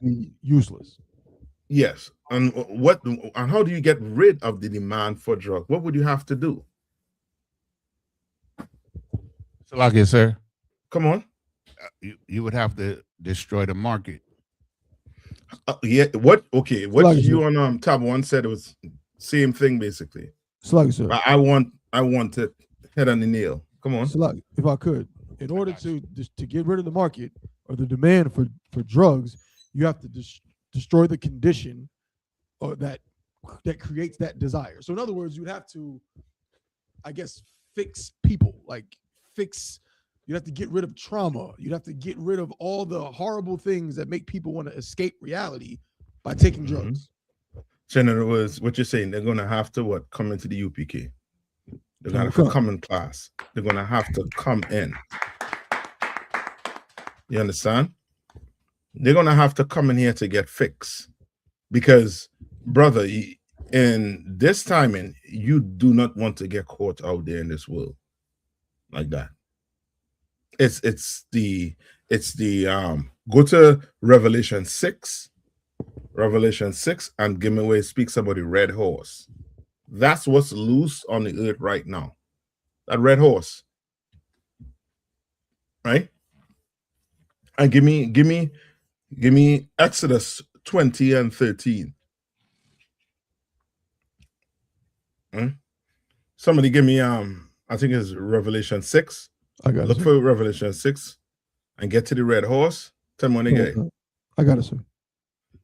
be useless. Yes. And how do you get rid of the demand for drugs? What would you have to do? So, like I sir, Come on. you would have to destroy the market. Yeah. What? Okay. What Like you on tab one said it was same thing basically. Slug, sir. But I want to hit on the nail. Come on. Slug, if I could, in order to get rid of the market or the demand for drugs, you have to destroy the condition or that creates that desire. So in other words, you'd have to, I guess, fix people, like fix. You'd have to get rid of trauma. You'd have to get rid of all the horrible things that make people want to escape reality by taking drugs. So in other words, what you're saying, they're going to have to come into the UPK. They're going to have to come in class. They're going to have to come in. You understand? They're going to have to come in here to get fixed. Because, brother, in this timing, you do not want to get caught out there in this world like that. It's the go to Revelation 6 and give me where it speaks about the red horse. That's what's loose on the earth right now. That red horse. Right? And give me Exodus 20 and 13. Somebody give me I think it's Revelation 6. I got Look for Revelation 6 and get to the red horse. Tell me when they get it. I got it, sir.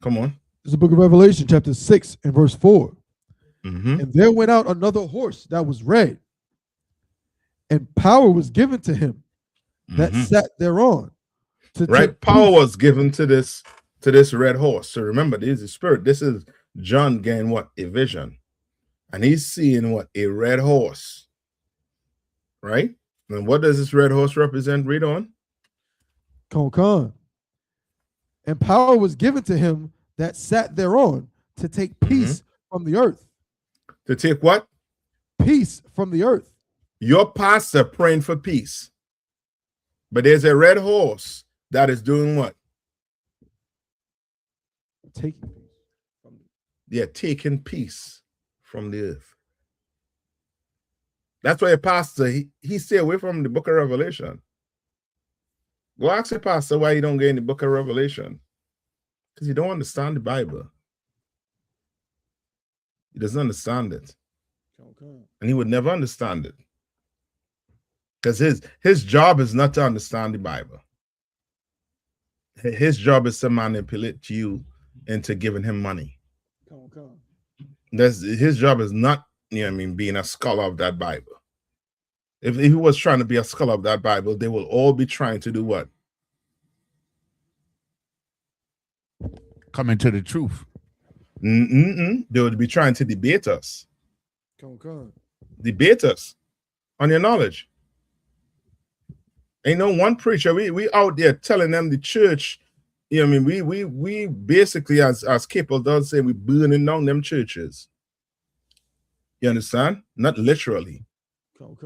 Come on. It's the book of Revelation, chapter 6 and verse 4. Mm-hmm. And there went out another horse that was red, and power was given to him that sat thereon. Right? Power was given to this red horse. So remember, this is the spirit. This is John getting what? A vision. And he's seeing what? A red horse. Right? And what does this red horse represent? Read on. Con. And power was given to him that sat thereon to take peace from the earth. To take what? Peace from the earth. Your pastor praying for peace. But there's a red horse that is doing what? Taking peace from taking peace from the earth. That's why a pastor, he stay away from the book of Revelation. Go ask your pastor why you don't get in the book of Revelation. Because you don't understand the Bible. He doesn't understand it. And he would never understand it. Because his job is not to understand the Bible. His job is to manipulate you into giving him money. His job is not, being a scholar of that Bible. If he was trying to be a scholar of that Bible, they will all be trying to do what? Come into the truth. They would be trying to debate us. Debate us on your knowledge. Ain't no one preacher. We out there telling them the church. We basically, as Capel does say, we burning down them churches. You understand? Not literally.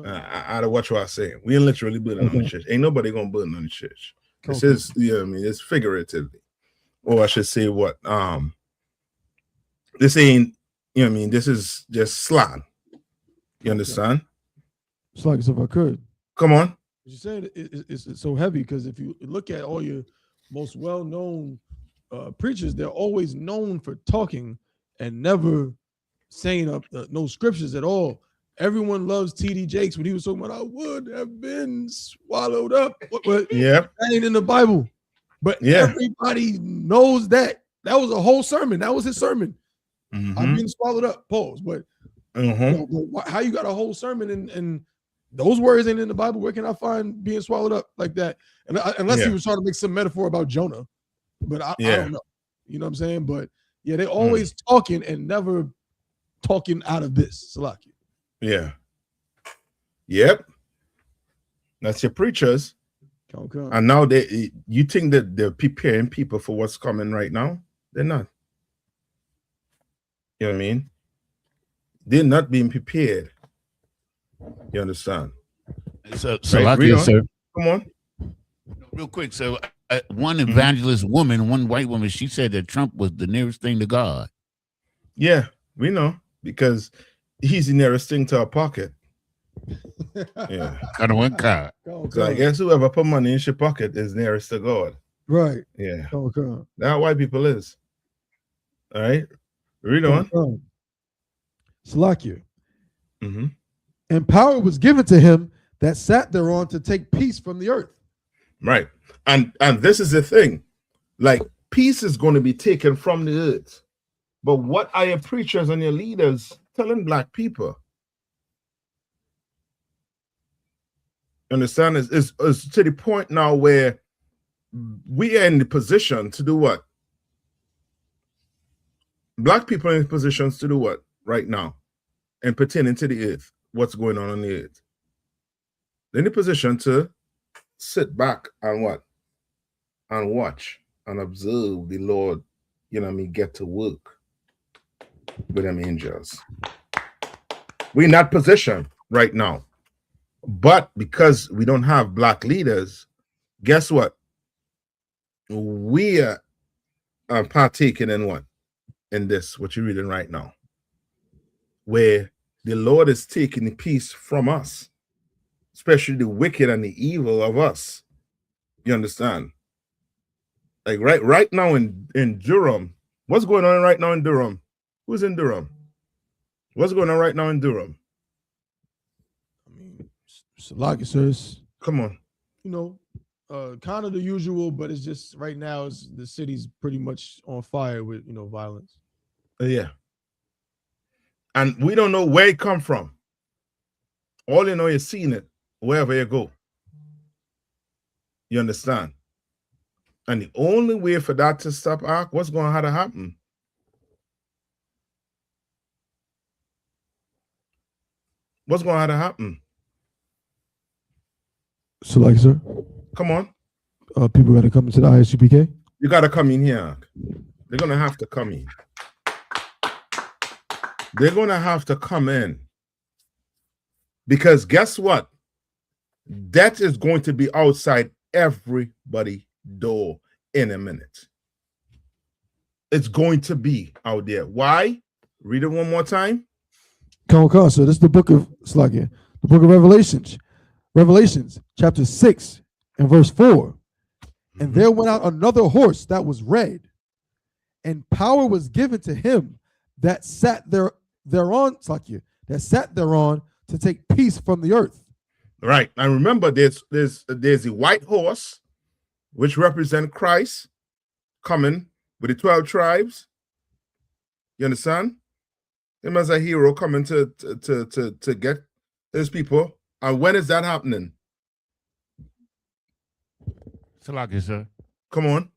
I don't watch what I say. We ain't literally burning on the church. Ain't nobody gonna burn on the church. This is, it's figuratively. Or I should say what? This ain't, this is just slang. You understand? It's like if I could. Come on. You said it's so heavy because if you look at all your most well-known preachers, they're always known for talking and never saying no scriptures at all. Everyone loves T.D. Jakes when he was talking about, I would have been swallowed up. That ain't in the Bible. But everybody knows that. That was a whole sermon. That was his sermon. I've been swallowed up. Pause. But how you got a whole sermon and those words ain't in the Bible? Where can I find being swallowed up like that? And unless he was trying to make some metaphor about Jonah. But I don't know. You know what I'm saying? But yeah, they always talking and never talking out of this. Salaki. Yeah. Yep. That's your preachers. And now you think that they're preparing people for what's coming right now? They're not. You know what I mean? They're not being prepared. You understand? So right, sir. Come on. Real quick. So one evangelist woman, one white woman, she said that Trump was the nearest thing to God. Yeah, we know because he's the nearest thing to our pocket. Yeah. Kind of one God. So I guess whoever put money in your pocket is nearest to God. Right. Yeah. Okay. That's how white people is. All right. Read on. Salakia. Mm-hmm. And power was given to him that sat thereon to take peace from the earth. Right. And this is the thing. Like, peace is going to be taken from the earth. But what are your preachers and your leaders telling black people? Understand? Is to the point now where we are in the position to do what? Black people are in positions to do what right now? And pertaining to the earth, what's going on the earth? They're in the position to sit back and what? And watch and observe the Lord, get to work with them angels. We're in that position right now. But because we don't have black leaders, guess what? We are partaking in what? In this, what you're reading right now. Where the Lord is taking the peace from us, especially the wicked and the evil of us. You understand? Like right now in Durham, what's going on right now in Durham? Who's in Durham? What's going on right now in Durham? I mean, Salakia says, come on. Kind of the usual, but it's just right now the city's pretty much on fire with violence. Yeah. And we don't know where it come from. All you know is seeing it wherever you go. You understand? And the only way for that to stop, what's going to have to happen? What's going to have to happen? So, like, sir, come on. People got to come into the Isupk. You got to come in here. They're going to have to come in. They're going to have to come in. Because guess what? That is going to be outside everybody's door in a minute. It's going to be out there. Why? Read it one more time. Come on. So this is the book of Slakia, the book of Revelations, chapter 6 and verse 4. And there went out another horse that was red, and power was given to him that sat thereon, Slakia, that sat thereon to take peace from the earth. Right. And remember, there's a white horse, which represent Christ coming with the 12 tribes. You understand? Him as a hero coming to get his people. And when is that happening? Salakia, sir. Come on.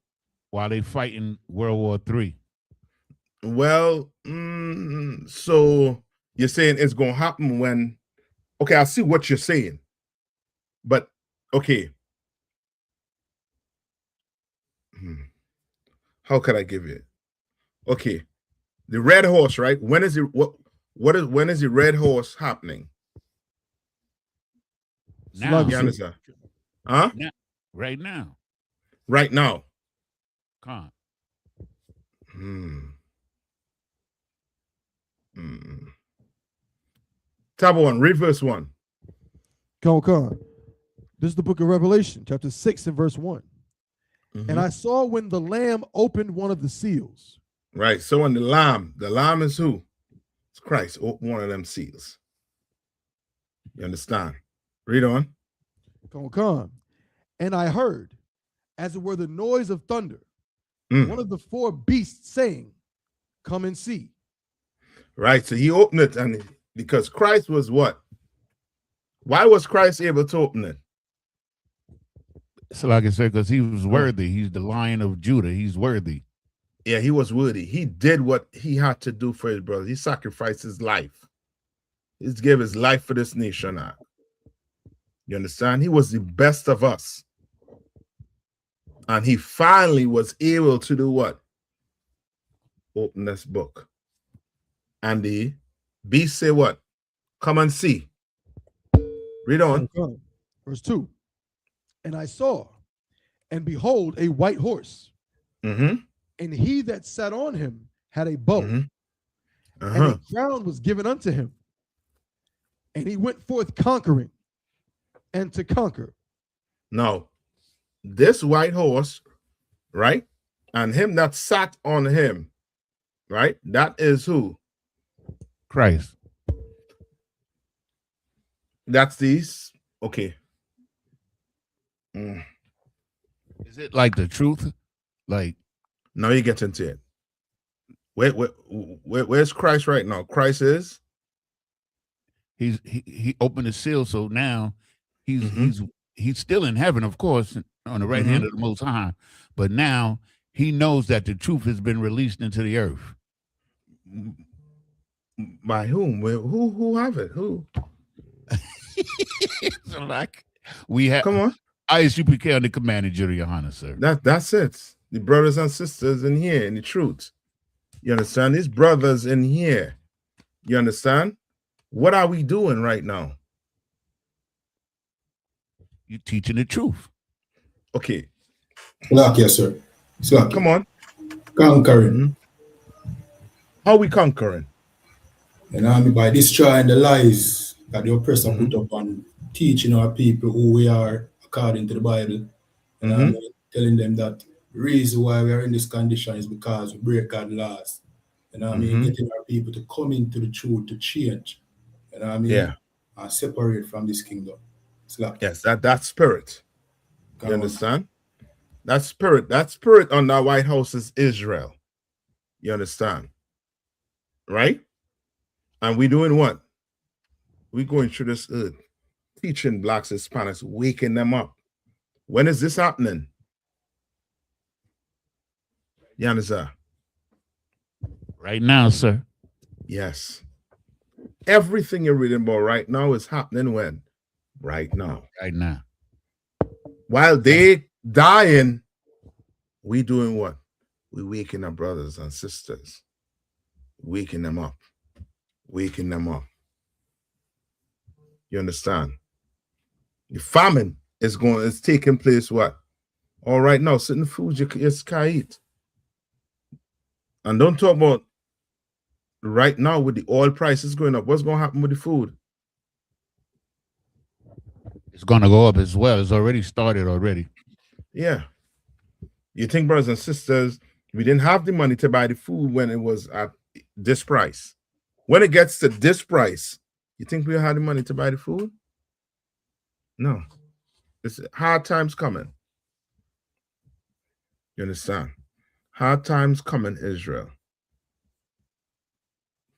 While they fighting World War III. Well, so you're saying it's going to happen when... Okay, I see what you're saying. But, okay. How could I give it? Okay. The red horse, right? When is it? When is the red horse happening? Now. You understand? Huh? Now. Right now. Right now. Come Tab 1, read verse 1. Come on. This is the book of Revelation, chapter 6 and verse 1. And I saw when the Lamb opened one of the seals. Right. So when the Lamb is who? It's Christ, one of them seals. You understand? Read on. Come on. And I heard, as it were the noise of thunder, one of the four beasts saying, come and see. Right. So he opened it, and because Christ was what? Why was Christ able to open it? So like I said, because he was worthy. He's the Lion of Judah. He's worthy. Yeah, he was worthy. He did what he had to do for his brother. He sacrificed his life. He gave his life for this nation now. You understand? He was the best of us. And he finally was able to do what? Open this book. And the beast say what? Come and see. Read on. Verse 2. And I saw, And behold, a white horse. Mm-hmm. And he that sat on him had a bow. Mm-hmm. And a crown was given unto him. And he went forth conquering and to conquer. Now, this white horse, right? And him that sat on him, right? That is who? Christ. That's these. Okay. Is it like the truth? Like, now you get into it. Where's Christ right now? Christ is? He opened the seal, so now he's still in heaven, of course, on the right hand of the Most High. But now he knows that the truth has been released into the earth. By whom? Who have it? Who? So like we have. Come on. Isupk on the command of Judah Yohana, sir. That's it. The brothers and sisters in here, in the truth. You understand? These brothers in here. You understand? What are we doing right now? You're teaching the truth. Okay. Yes, sir. Come on. Conquering. How are we conquering? You know, I mean, by destroying the lies that the oppressor put up on teaching our people who we are according to the Bible. And I mean, telling them that the reason why we are in this condition is because we break God's laws. And I mean, getting our people to come into the truth, to change. And I mean, and separate from this kingdom. Yes, that spirit. You understand? That spirit on that White House is Israel. You understand? Right? And we doing what? We going through this earth, teaching blacks, Hispanics, waking them up. When is this happening? You understand? Right now, sir. Yes. Everything you're reading about right now is happening when? Right now. Right now. While they dying, we doing what? We waking our brothers and sisters. Waking them up. Waking them up. You understand? The famine is taking place what? All right now, certain foods you can't eat. And don't talk about right now with the oil prices going up. What's going to happen with the food? It's going to go up as well. It's already started already. Yeah. You think, brothers and sisters, we didn't have the money to buy the food when it was at this price. When it gets to this price, you think we'll have the money to buy the food? No. It's hard times coming. You understand? Hard times coming, Israel.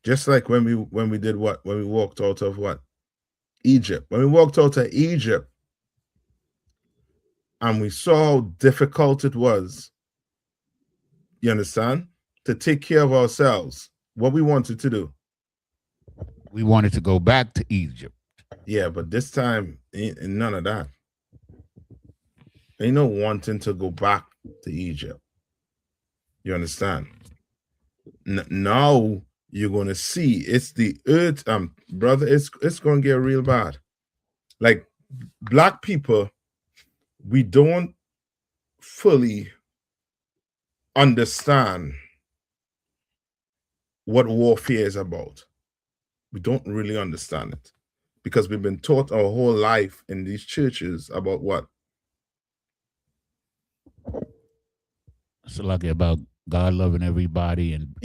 Just like when we did what? When we walked out of what? Egypt. When we walked out of Egypt and we saw how difficult it was, you understand? To take care of ourselves. What we wanted to do. We wanted to go back to Egypt. Yeah, but this time, ain't none of that. Ain't no wanting to go back to Egypt. You understand? Now you're going to see it's the earth, brother, it's going to get real bad. Like black people, we don't fully understand what warfare is about. We don't really understand it because we've been taught our whole life in these churches about what? It's like about God loving everybody and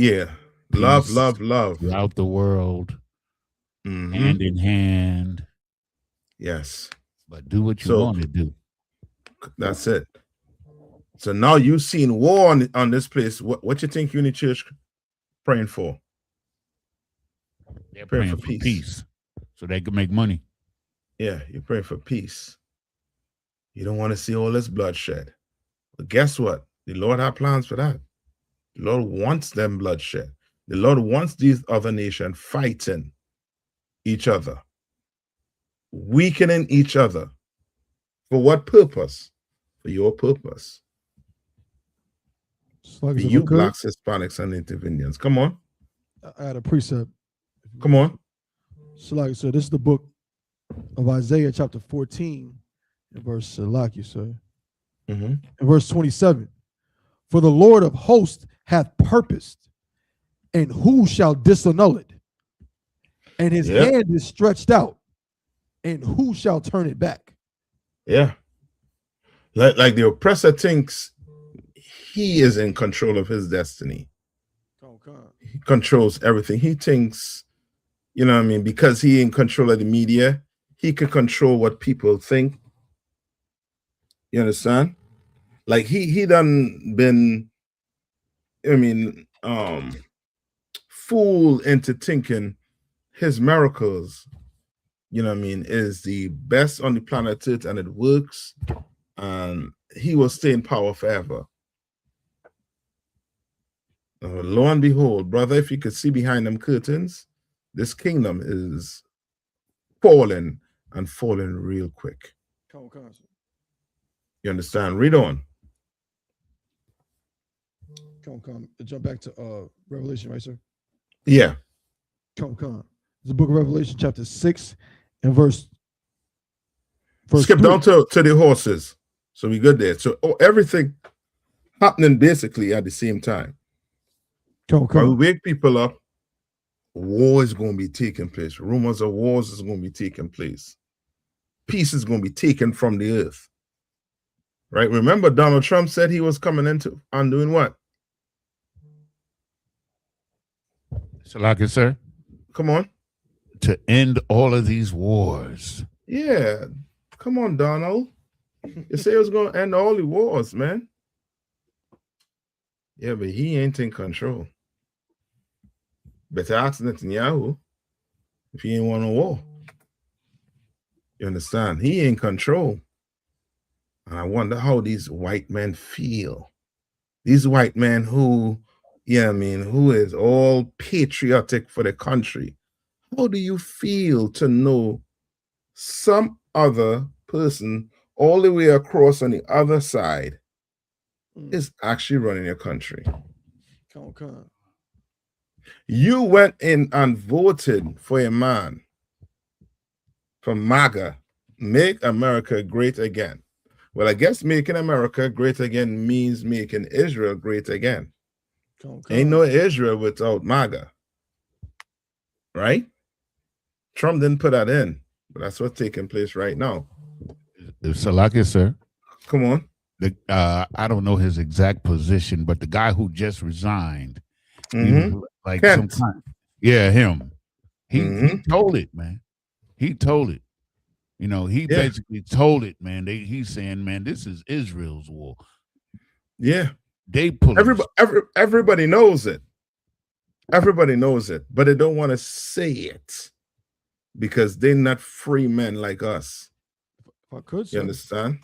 love throughout the world, hand in hand. Yes, but do what you want to do. That's it. So now you've seen war on this place. What you think you in the church praying for? They're praying for peace so they can make money. Yeah, you're praying for peace. You don't want to see all this bloodshed. But guess what? The Lord has plans for that. The Lord wants them bloodshed. The Lord wants these other nations fighting each other, weakening each other. For what purpose? For your purpose. For you blacks, Hispanics, and Native Indians. Come on. I had a precept. Come on. So this is the book of Isaiah chapter 14 and verse sir. In verse 27, for the Lord of hosts hath purposed, and who shall disannul it? And his hand is stretched out, and who shall turn it back? Yeah. Like the oppressor thinks he is in control of his destiny. He controls everything. He thinks, you know what I mean, because he in control of the media, he can control what people think. You understand? Like he done been, I mean, fooled into thinking his miracles, you know what I mean, is the best on the planet Earth, and it works, and he will stay in power forever. Lo and behold, brother, if you could see behind them curtains, this kingdom is falling, and falling real quick. You understand? Read on. Come. Jump back to Revelation, right, sir? Yeah. Come. The book of Revelation, chapter 6, and verse Skip 3. down to the horses. So we good there. So everything happening basically at the same time. Come. When we wake people up, war is going to be taking place. Rumors of wars is going to be taking place. Peace is going to be taken from the earth. Right? Remember, Donald Trump said he was coming into and doing what? Salaki, sir. Come on. To end all of these wars. Yeah. Come on, Donald. You say it was going to end all the wars, man. Yeah, but he ain't in control. Better ask Netanyahu if he ain't want a war. You understand? He in control. And I wonder how these white men feel. These white men who, who is all patriotic for the country. How do you feel to know some other person all the way across on the other side is actually running your country? Come. You went in and voted for a man from MAGA, Make America Great Again. Well, I guess making America great again means making Israel great again. Ain't no Israel without MAGA. Right? Trump didn't put that in, but that's what's taking place right now. Salaki, sir. Come on. I don't know his exact position, but the guy who just resigned, he was like Kent. some kind. Yeah, him. He told it, man. He told it. You know, he basically told it, man. He's saying, man, this is Israel's war. Yeah. They pull everybody knows it. Everybody knows it, but they don't want to say it because they're not free men like us. If I could, you understand?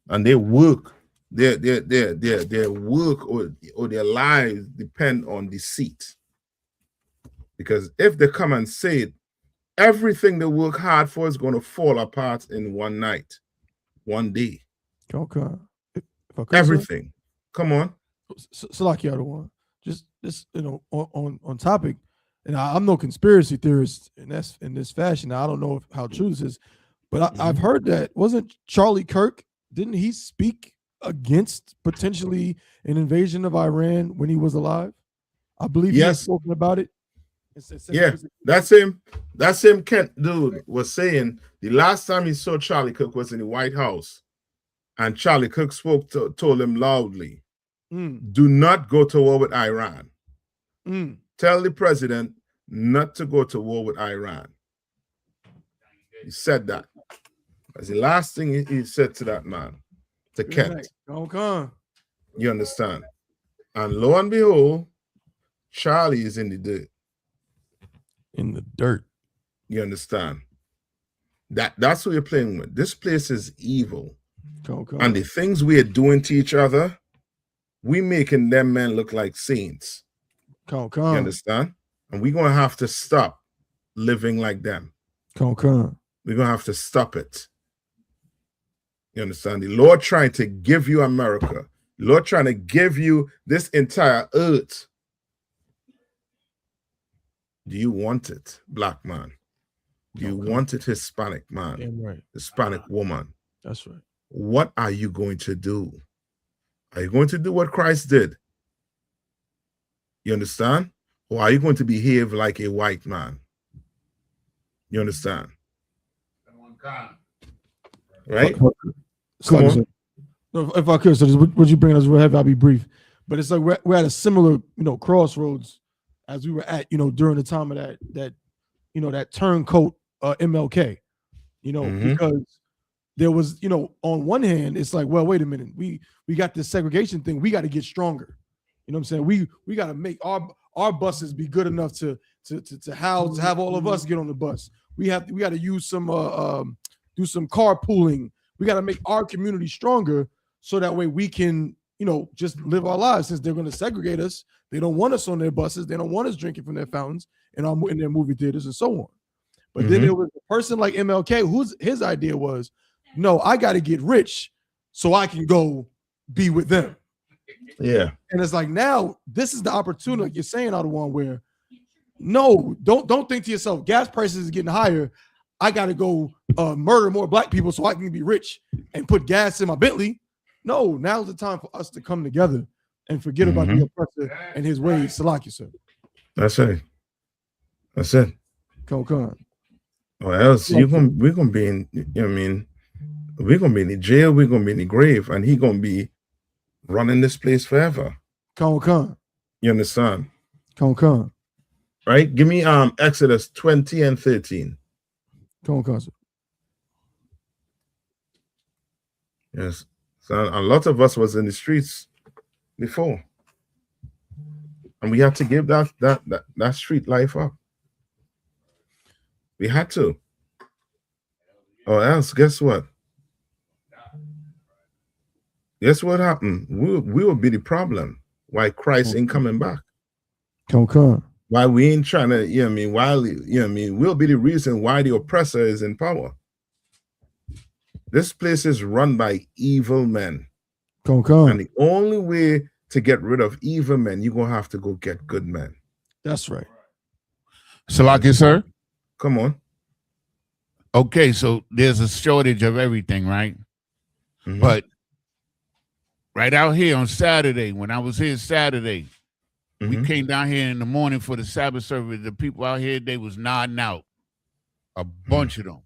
And they work. Their work or their lives depend on deceit. Because if they come and say it, everything they work hard for is going to fall apart in one night, one day. Okay. Everything. Sir? Come on. Salaki, other one. Just on topic, and I'm no conspiracy theorist in this fashion. I don't know how true this is, but I've heard that wasn't Charlie Kirk? Didn't he speak against potentially an invasion of Iran when he was alive? I believe he has spoken about it. Yeah, that's him. That's him. Kent dude was saying the last time he saw Charlie Kirk was in the White House, and Charlie Kirk told him loudly, "Do not go to war with Iran. Tell the president not to go to war with Iran." He said that. That's the last thing he said to that man, to Kent. Okay. You understand? And lo and behold, Charlie is in the dirt. In the dirt. You understand? That's what you're playing with. This place is evil. And the things we are doing to each other, we making them men look like saints. You understand? And we're going to have to stop living like them. We're going to have to stop it. You understand? The Lord trying to give you America. The Lord trying to give you this entire earth. Do you want it, black man? Do you want it, Hispanic man? Damn right. Hispanic woman? That's right. what are you going to do? Are you going to do what Christ did? You understand? Or are you going to behave like a white man? You understand? Right? Come on. If I could, so just what you bring us real heavy, I'll be brief. But it's like we're at a similar, crossroads as we were at, during the time of that turncoat MLK, because there was, on one hand, it's like, well, wait a minute, we got this segregation thing, we got to get stronger. You know what I'm saying? We got to make our buses be good enough to have all of us get on the bus. We got to use some do some carpooling. We got to make our community stronger so that way we can, just live our lives. Since they're going to segregate us, they don't want us on their buses, they don't want us drinking from their fountains in their movie theaters and so on. But then there was a person like MLK his idea was, no, I got to get rich so I can go be with them. Yeah. And it's like, now this is the opportunity, like you're saying, out of one where, no, don't think to yourself, gas prices is getting higher, I got to go murder more black people so I can be rich and put gas in my Bentley. No, now's the time for us to come together and forget about the oppressor and his ways. Salaki, sir. That's it. That's it. Come on. Or else we're gonna be in, we're gonna be in the jail, we're gonna be in the grave, and he gonna be running this place forever. Come. You understand? Come. Right? Give me Exodus 20 and 13. Come, sir. Yes. So a lot of us was in the streets before. And we had to give that street life up. We had to. Or else, guess what? Guess what happened? We will be the problem. Why Christ ain't coming back. Come. Why we ain't trying to, we'll be the reason why the oppressor is in power. This place is run by evil men. Come. And the only way to get rid of evil men, you're going to have to go get good men. That's right. Salaki, sir. Come on. Okay, so there's a shortage of everything, right? But right out here on Saturday, when I was here Saturday, we came down here in the morning for the Sabbath service. The people out here, they was nodding out. A bunch of them.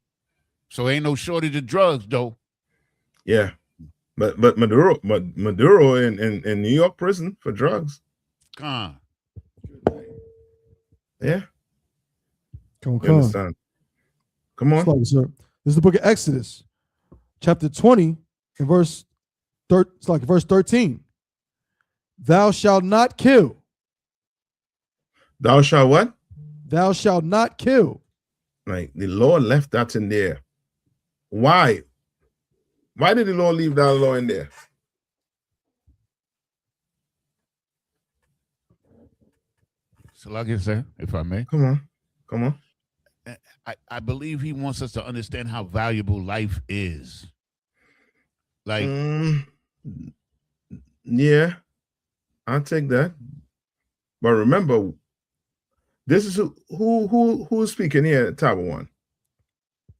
So ain't no shortage of drugs, though. Yeah. But Maduro in New York prison for drugs. Yeah. Come. Understand? Come on. Sluggy, sir. This is the book of Exodus, chapter 20, and verse 13. Thou shalt not kill. Thou shalt what? Thou shalt not kill. Right. The Lord left that in there. Why? Why did the Lord leave that law in there? Salaki, sir, if I may. Come on. I believe he wants us to understand how valuable life is. Like, yeah, I'll take that. But remember, this is who's speaking here at Tower One.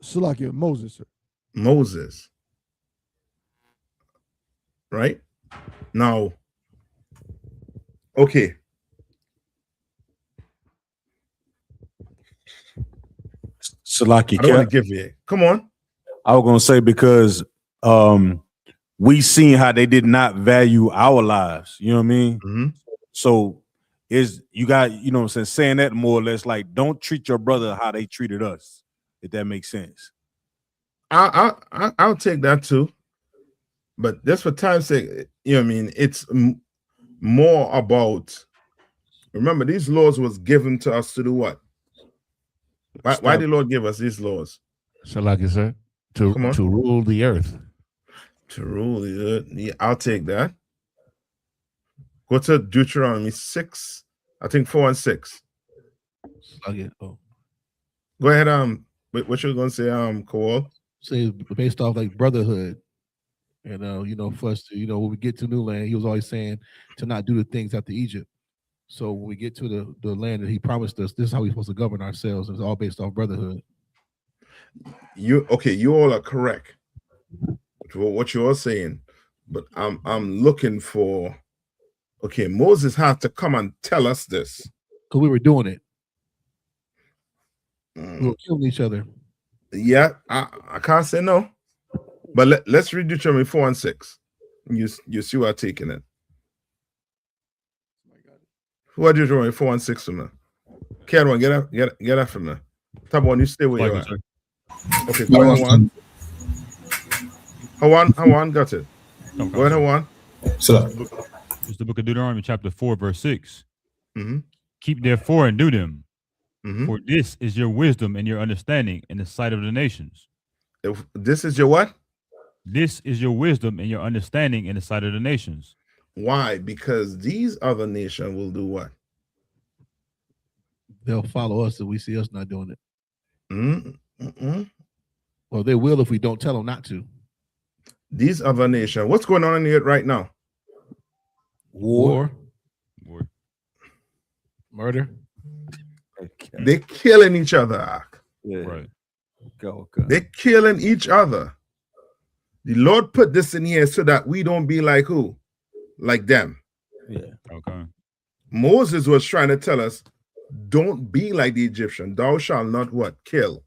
Salakia, Moses, sir. Moses. Right? Now, okay. Salaki, I don't want to give you. Come on. I was gonna say because we seen how they did not value our lives. You know what I mean? So you got, what I'm saying that more or less like don't treat your brother how they treated us, if that makes sense. I'll take that too. But just for time's sake, it's more about, remember, these laws was given to us to do what? Why did the Lord give us these laws? Salaki, sir, to rule the earth. To rule the earth. Yeah, I'll take that. Go to Deuteronomy 6, I think 4 and 6. Okay. Oh. Go ahead. What you gonna say, Kowal? Say based off like brotherhood. And for us to, when we get to new land, he was always saying to not do the things after Egypt. So when we get to the land that he promised us, this is how we're supposed to govern ourselves. It's all based off brotherhood. You all are correct. for what you're saying, but I'm looking for. Okay, Moses had to come and tell us this because we were doing it. We Mm, were killing each other. yeah, I can't say no, but let's read Deuteronomy 4 and 6. You see what taking it. What Deuteronomy 4 and 6 from me? Cameron, get up from me. Top one, you stay where you are. Okay, go ahead, Hawan got it. Go ahead, Hawan. So, It's the book of Deuteronomy, chapter 4, verse 6. Mm-hmm. Keep therefore and do them, Mm-hmm. for this is your wisdom and your understanding in the sight of the nations. If this is your what? This is your wisdom and your understanding in the sight of the nations. Why? Because these other nations will do what? They'll follow us if we see us not doing it. Mm-hmm. Well, they will if we don't tell them not to. These other nations. What's going on in here right now? War. War. Murder. Okay. They're killing each other. Yeah. Right. Go. They're killing each other. The Lord put this in here so that we don't be like who? Like them. Yeah. Okay. Moses was trying to tell us, don't be like the Egyptian. Thou shalt not what? Kill.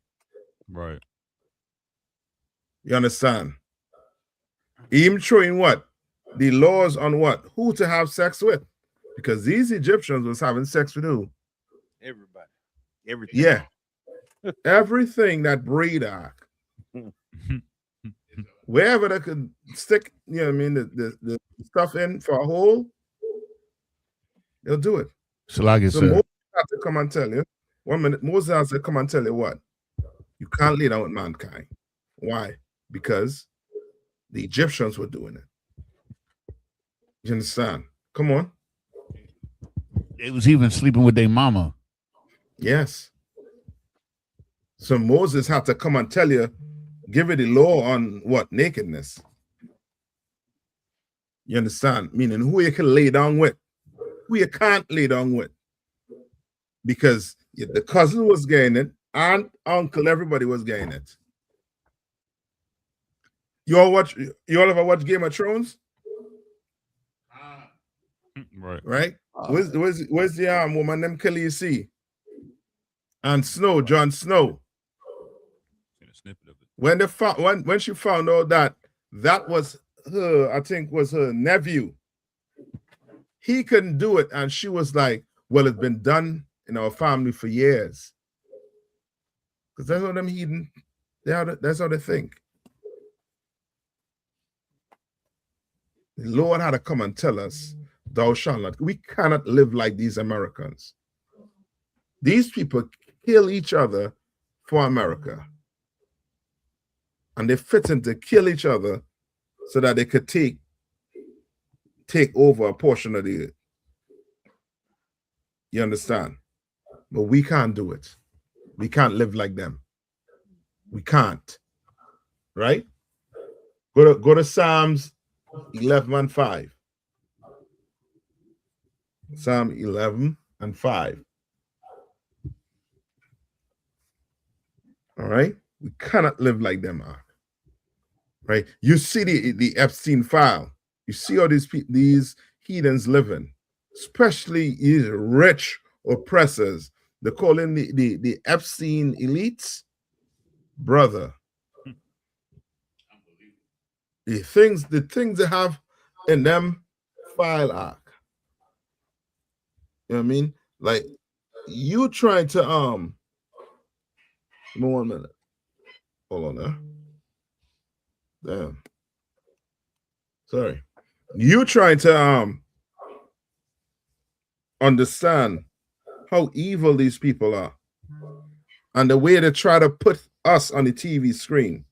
Right. You understand? Him showing what? The laws on what? Who to have sex with. Because these Egyptians was having sex with who? Everybody. Everything. Yeah. Everything that breed ark. Wherever they could stick, you know what I mean, the stuff in for a hole, they'll do it. So like I So said, Moses has to come and tell you. 1 minute, Moses has to come and tell you what? You can't lay down with mankind. Why? Because the Egyptians were doing it. You understand? Come on. they was even sleeping with their mama. Yes. So Moses had to come and tell you, give it the law on what? Nakedness. You understand? Meaning who you can lay down with, who you can't lay down with. Because the cousin was getting it, aunt, uncle, everybody was getting it. You all ever watch Game of Thrones? Right. Right? Where's the woman named Khaleesi? And Snow, Jon Snow. Seen a snippet of it. When she found out that was her, I think was her nephew, he couldn't do it, and she was like, well, it's been done in our family for years. Because that's what them heathen, that's how they think. The Lord had to come and tell us, thou shalt not. We cannot live like these Americans. These people kill each other for America. And they fit in to kill each other so that they could take over a portion of the earth. You understand? But we can't do it. We can't live like them. We can't. Right? Go to Psalms 11 and 5. Psalm 11 and 5. All right? We cannot live like them are. Right? You see the Epstein file. You see how these heathens living, especially these rich oppressors. They call in the Epstein elites. Brother. The things they have in them file arc. You know what I mean? Like you trying to give me 1 minute. Hold on there. Damn. Sorry. You trying to understand how evil these people are and the way they try to put us on the TV screen.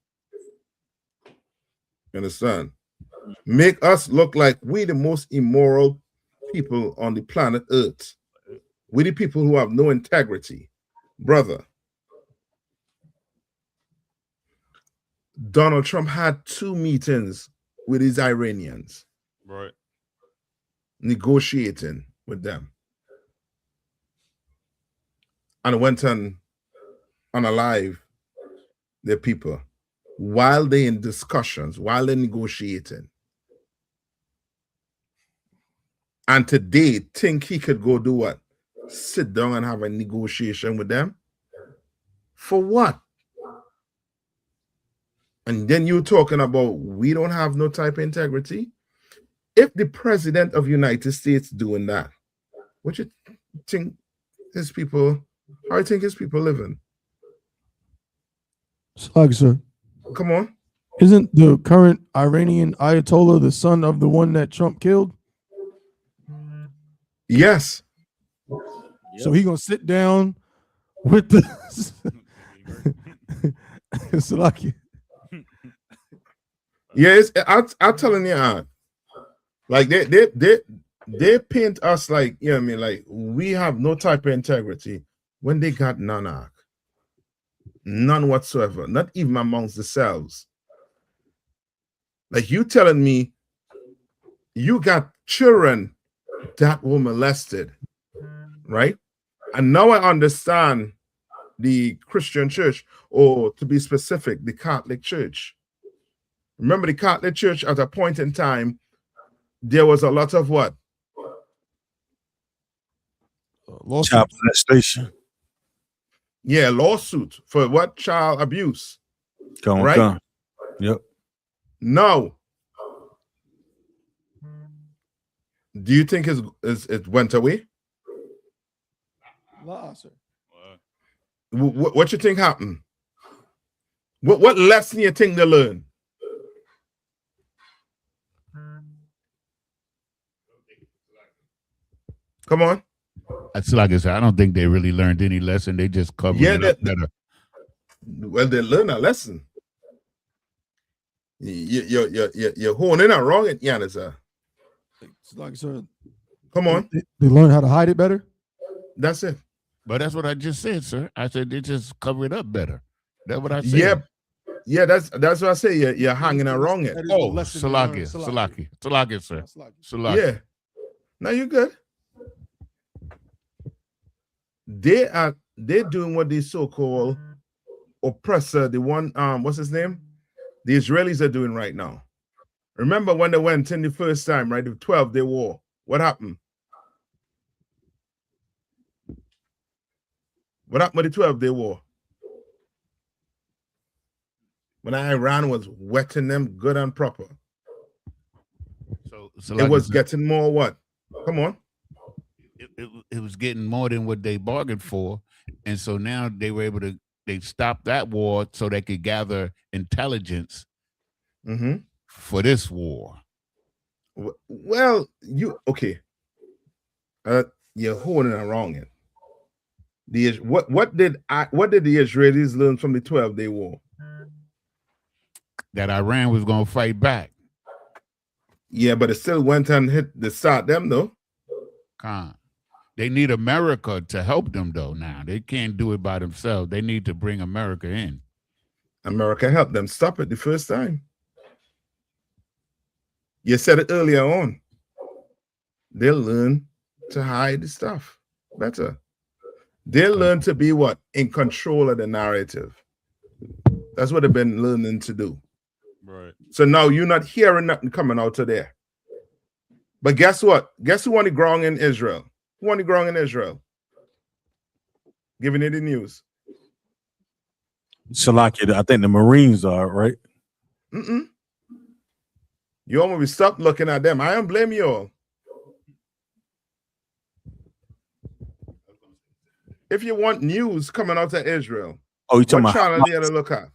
You understand? Make us look like we the most immoral people on the planet Earth. We the people who have no integrity. Brother, Donald Trump had 2 meetings with his Iranians. Right. Negotiating with them. And went on alive their people. while they're in discussions, while they're negotiating. And today, think he could go do what? Sit down and have a negotiation with them? For what? And then you're talking about we don't have no type of integrity? If the president of the United States doing that, what you think his people, how you think his people living? Slug, sir. Come on. Isn't the current Iranian Ayatollah the son of the one that Trump killed? Yes. So he gonna sit down with the Salaki. Yes, I'm telling you, like they paint us like, you know what I mean, like we have no type of integrity when they got Nayathaq. None whatsoever, not even amongst themselves. Like you telling me you got children that were molested, right? And now I understand the Christian church, or to be specific, the Catholic Church. Remember the Catholic Church at a point in time, there was a lot of what? Child molestation. Yeah, lawsuit for what? Child abuse. Right? Yep. Now, do you think it went away? Sir. What you think happened? What lesson you think they learned? Come on. That's like I said, I don't think they really learned any lesson. They just covered it up better. Well, they learned a lesson. You're honing it wrong at Yanisa. Like, sir, come on. They learn how to hide it better. That's it. But that's what I just said, sir. I said they just cover it up better. That's what I said. Yeah, that's what I say. You're hanging around it. Oh, Salaki, sir. Salaki. Yeah. Now you're good. They're doing what the so-called oppressor, the one, what's his name? The Israelis are doing right now. Remember when they went in the first time, right? The 12-day war. What happened? What happened with the 12-day war? When Iran was wetting them good and proper. So it was getting more what? Come on. It was getting more than what they bargained for. And so now they were able to, they stopped that war so they could gather intelligence for this war. Well, okay. You're holding it wrong. What did the Israelis learn from the 12-day war? That Iran was going to fight back. Yeah, but it still went and hit the start them though. They need America to help them though. Now they can't do it by themselves. They need to bring America in. America helped them stop it the first time. You said it earlier on. They'll learn to hide the stuff better. They'll learn to be what? In control of the narrative. That's what they've been learning to do. Right. So now you're not hearing nothing coming out of there. But guess what? Guess who won the ground in Israel? Who won the ground in Israel? Giving you the news. Salaki, I think the Marines are, right? You all will stop looking at them. I don't blame you all. If you want news coming out of Israel, you talking what about channel do you have to look at?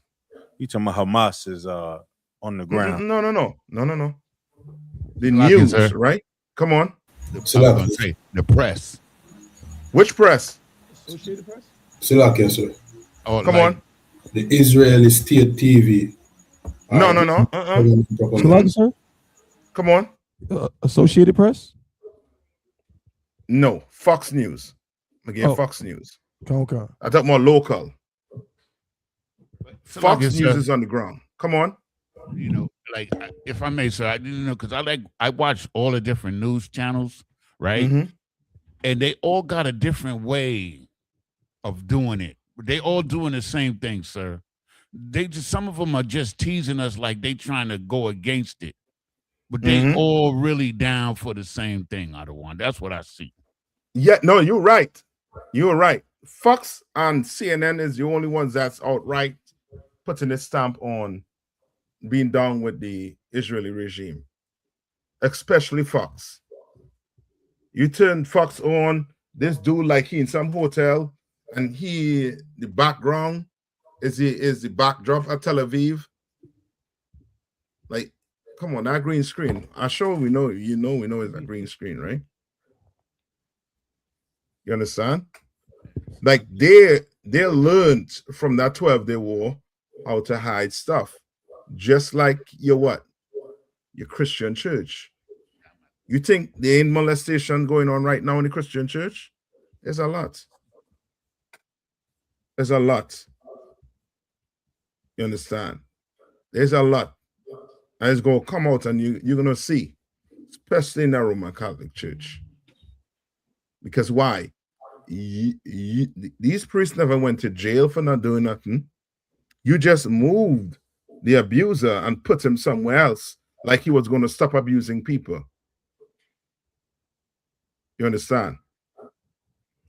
You talking about Hamas is on the ground? No. The news, right? Come on. I was gonna say the press. Which press? Associated Press? Salakia, sir. Oh, come on. The Israeli state TV. No. Salakia, sir? Come on. Associated Press? No. Fox News. Again, Fox News. Okay. I talk more local. Fox News is on the ground. Come on. You know, like if I may, sir, I didn't know because I watch all the different news channels, right? And they all got a different way of doing it. They all doing the same thing, sir. some of them are just teasing us like they trying to go against it. But they all really down for the same thing, out of one. That's what I see. Yeah, no, you're right. You're right. Fox and CNN is the only ones that's outright putting a stamp on being down with the Israeli regime, especially Fox. You turn Fox on, this dude like he in some hotel, and the background is the backdrop at Tel Aviv. Like, come on, that green screen. I'm sure we know it's a green screen, right? You understand? Like they learned from that 12-day war how to hide stuff. Just like your Christian church. You think there ain't molestation going on right now in the Christian church? There's a lot. There's a lot. You understand? There's a lot. And it's going to come out and you're going to see, especially in the Roman Catholic Church. Because why? These priests never went to jail for not doing nothing. You just moved the abuser and put him somewhere else, like he was going to stop abusing people. You understand?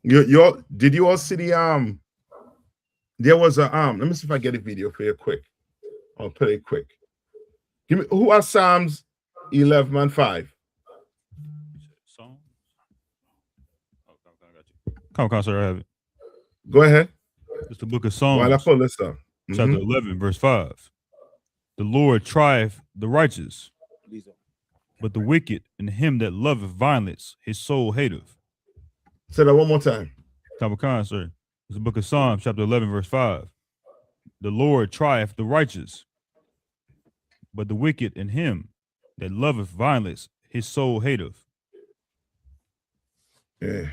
Did you all see the there was a let me see if I get a video for you quick. I'll play it quick. Give me who are Psalms 11 and 5? Psalms? Come on, sir, I have it. Go ahead. It's the book of Psalms. While I pull this up. Chapter 11, verse 5. The Lord trieth the righteous, but the wicked and him that loveth violence, his soul hateth. Say that one more time. Tabakan, sir. It's the book of Psalms, chapter 11, verse 5. The Lord trieth the righteous, but the wicked and him that loveth violence, his soul hateth. Yeah.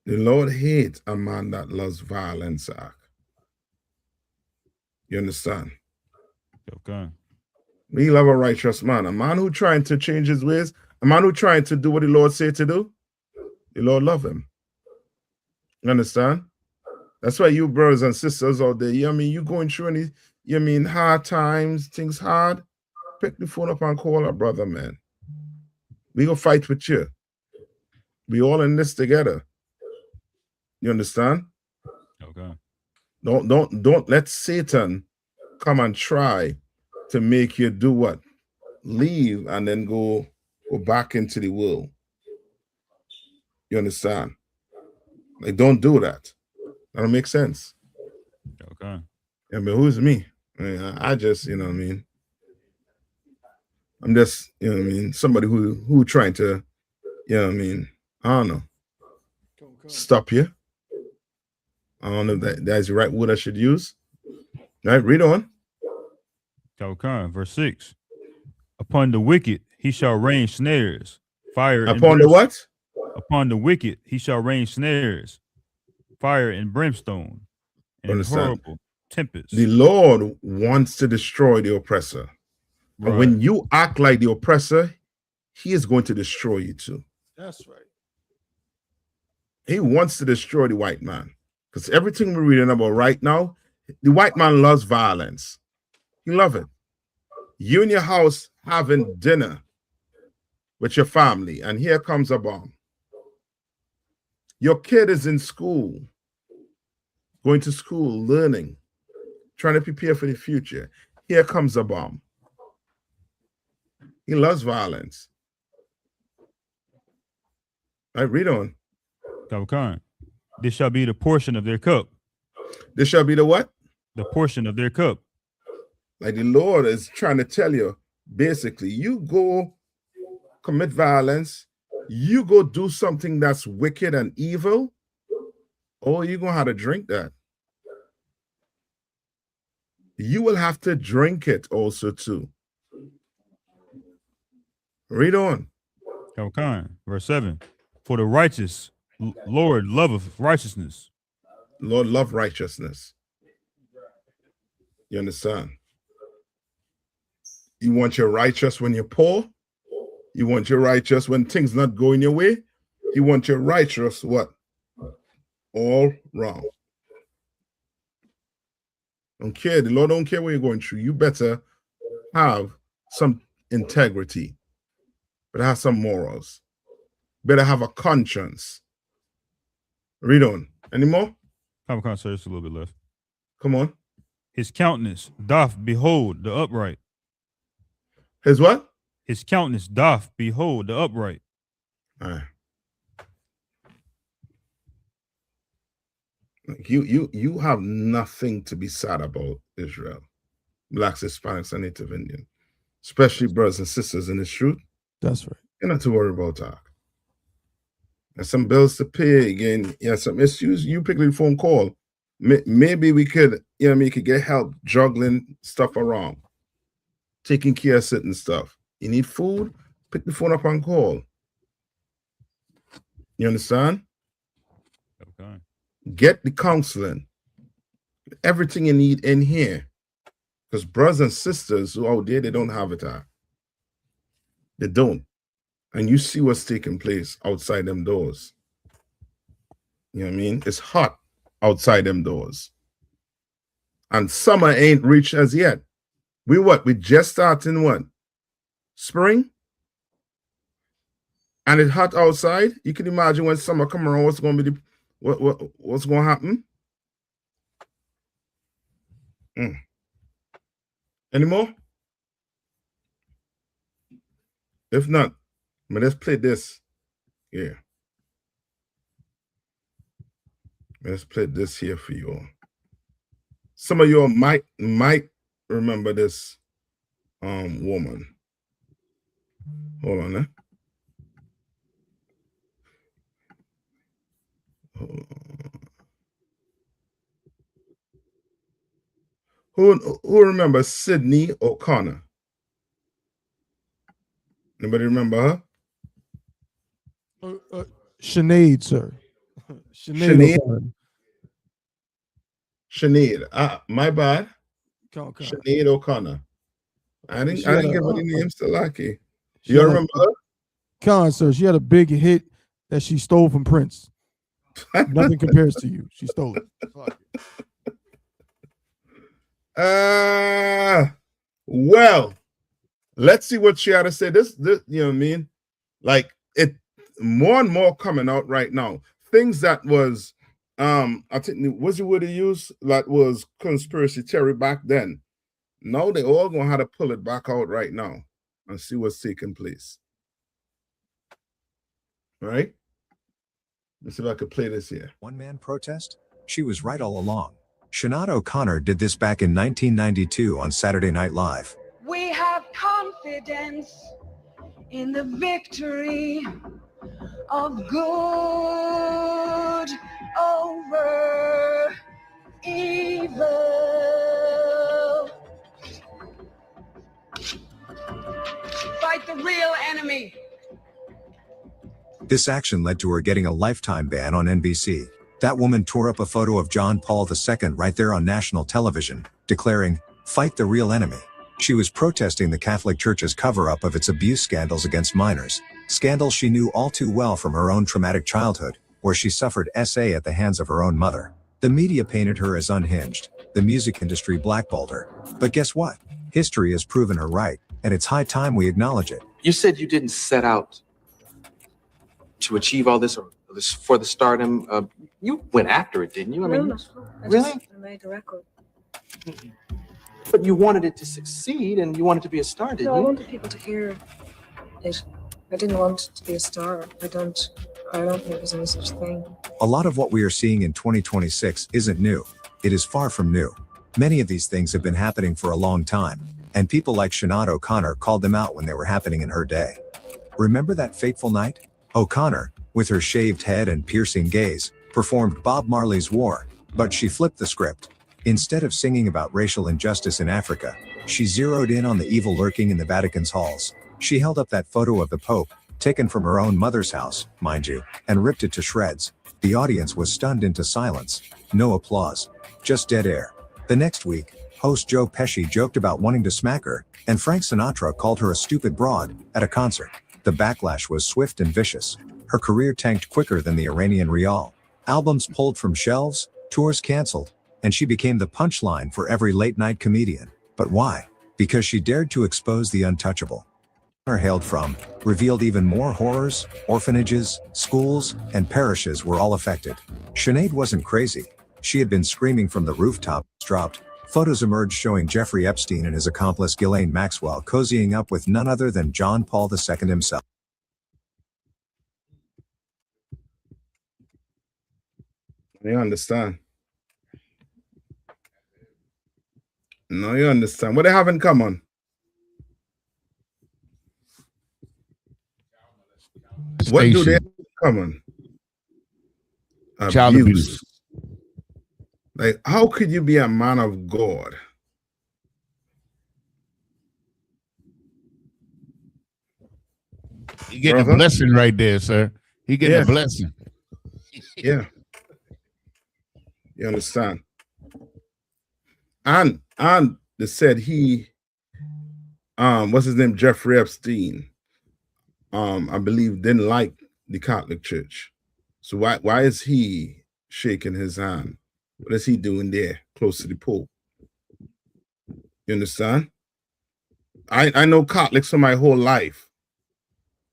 The Lord hates a man that loves violence. You understand? Okay. We love a righteous man, a man who trying to change his ways, a man who trying to do what the Lord said to do. The Lord love him. You understand? That's why you brothers and sisters out there, you going through any, hard times, things hard, pick the phone up and call our brother, man. We gonna fight with you. We all in this together. You understand? Okay. Don't let Satan come and try to make you do what? Leave and then go back into the world. You understand? Like, don't do that. That don't make sense. Okay. Yeah, but who's me? I just, I'm just, somebody who trying to, I don't know, stop you. I don't know if that's the right word I should use. All right, read on. Okay, verse 6. Upon the wicked he shall rain snares, fire. Upon the what? Upon the wicked he shall rain snares, fire and brimstone, and horrible tempest. The Lord wants to destroy the oppressor. Right. And when you act like the oppressor, he is going to destroy you too. That's right. He wants to destroy the white man. Because everything we're reading about right now, the white man loves violence. He loves it. You in your house having dinner with your family, and here comes a bomb. Your kid is in school, going to school, learning, trying to prepare for the future. Here comes a bomb. He loves violence. All right, read on. Okay. This shall be the portion of their cup. This shall be the what? The portion of their cup. Like the Lord is trying to tell you, basically, you go commit violence, you go do something that's wicked and evil, or you're going to have to drink that. You will have to drink it also too. Read on. Okay. Verse 7. For the righteous, Lord loveth righteousness. Lord love righteousness. You understand? You want your righteous when you're poor. You want your righteous when things not going your way. You want your righteous what? All wrong. Don't care. The Lord don't care what you're going through. You better have some integrity. Better have some morals. Better have a conscience. Read on. Any more? Come, sir. Just a little bit left. Come on. His countenance doth behold the upright. His what? His countenance doth behold the upright. All right. You have nothing to be sad about, Israel. Blacks, Hispanics, and Native Indian. Especially brothers and sisters in this truth. That's right. You're not to worry about that. There's some bills to pay again. Yeah, some issues. You pick the phone call. Maybe we could, we could get help juggling stuff around, taking care of certain stuff. You need food, pick the phone up and call. You understand? Okay. Get the counseling. Everything you need in here. Because brothers and sisters who out there, they don't have it. They don't. And you see what's taking place outside them doors. You know what I mean? It's hot outside them doors. And summer ain't reached as yet. We just starting what? Spring? And it's hot outside. You can imagine when summer come around, what's going to be what's going to happen? Any more? If not, let's play this. Yeah. Let's play this here for you all. Some of you all might remember this woman. Hold on, Who remembers Sydney O'Connor? Anybody remember her? Sinead, sir. Sinead. Sinead. My bad. Sinead O'Connor. I didn't give her the name still lucky. You remember her? Con, sir. She had a big hit that she stole from Prince. Nothing compares to you. She stole it. Well, let's see what she had to say. This, you know what I mean? Like, it more and more coming out right now. Things that was, I think, what's the word they use? That was conspiracy theory back then. Now they all gonna have to pull it back out right now and see what's taking place. All right? Let's see if I could play this here. One-man protest? She was right all along. Sinead O'Connor did this back in 1992 on Saturday Night Live. We have confidence in the victory of good over evil. Fight the real enemy. This action led to her getting a lifetime ban on NBC. That woman tore up a photo of John Paul II right there on national television, declaring, "Fight the real enemy." She was protesting the Catholic Church's cover-up of its abuse scandals against minors, scandals she knew all too well from her own traumatic childhood, where she suffered SA at the hands of her own mother. The media painted her as unhinged, the music industry blackballed her. But guess what? History has proven her right, and it's high time we acknowledge it. You said you didn't set out to achieve all this, or this for the stardom. You went after it, didn't you? No, really? I made a record. But you wanted it to succeed, and you wanted to be a star, didn't No, I you? wanted people to hear it. I didn't want to be a star. I don't think there's any such thing. A lot of what we are seeing in 2026 isn't new. It is far from new. Many of these things have been happening for a long time, and people like Sinead O'Connor called them out when they were happening in her day. Remember that fateful night? O'Connor, with her shaved head and piercing gaze, performed Bob Marley's War, but she flipped the script. Instead of singing about racial injustice in Africa, she zeroed in on the evil lurking in the Vatican's halls. She held up that photo of the Pope, taken from her own mother's house, mind you, and ripped it to shreds. The audience was stunned into silence. No applause, just dead air. The next week, host Joe Pesci joked about wanting to smack her, and Frank Sinatra called her a stupid broad at a concert. The backlash was swift and vicious. Her career tanked quicker than the Iranian rial. Albums pulled from shelves, tours canceled, and she became the punchline for every late-night comedian. But why? Because she dared to expose the untouchable. Hailed from, revealed even more horrors, orphanages, schools, and parishes were all affected. Sinead wasn't crazy. She had been screaming from the rooftops dropped. Photos emerged showing Jeffrey Epstein and his accomplice Ghislaine Maxwell cozying up with none other than John Paul II himself. You understand? No, you understand. What they have in common? What do they have in common? Child abuse. Like, how could you be a man of God? You getting a blessing right there, sir. He getting a blessing. Yeah. You understand? And they said he what's his name? Jeffrey Epstein. I believe didn't like the Catholic Church. So why is he shaking his hand? What is he doing there close to the Pope? You understand? I know Catholics for my whole life.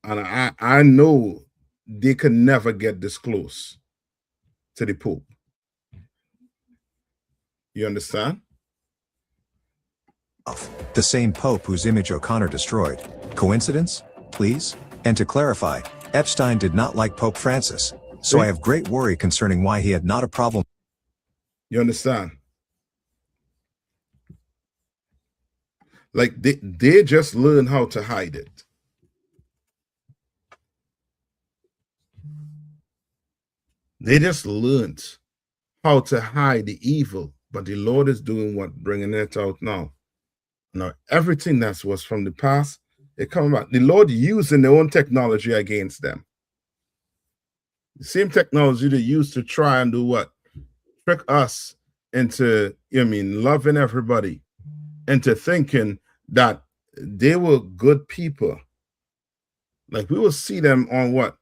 And I know they could never get this close to the Pope. You understand? The same Pope whose image O'Connor destroyed. Coincidence? Please? And to clarify, Epstein did not like Pope Francis, so I have great worry concerning why he had not a problem. You understand? Like they just learn how to hide it. They just learned how to hide the evil, but the Lord is doing what, bringing it out now. Now, everything that was from the past, it come back. The Lord using their own technology against them. The same technology they used to try and do what? Trick us into, loving everybody, into thinking that they were good people. Like we will see them on what?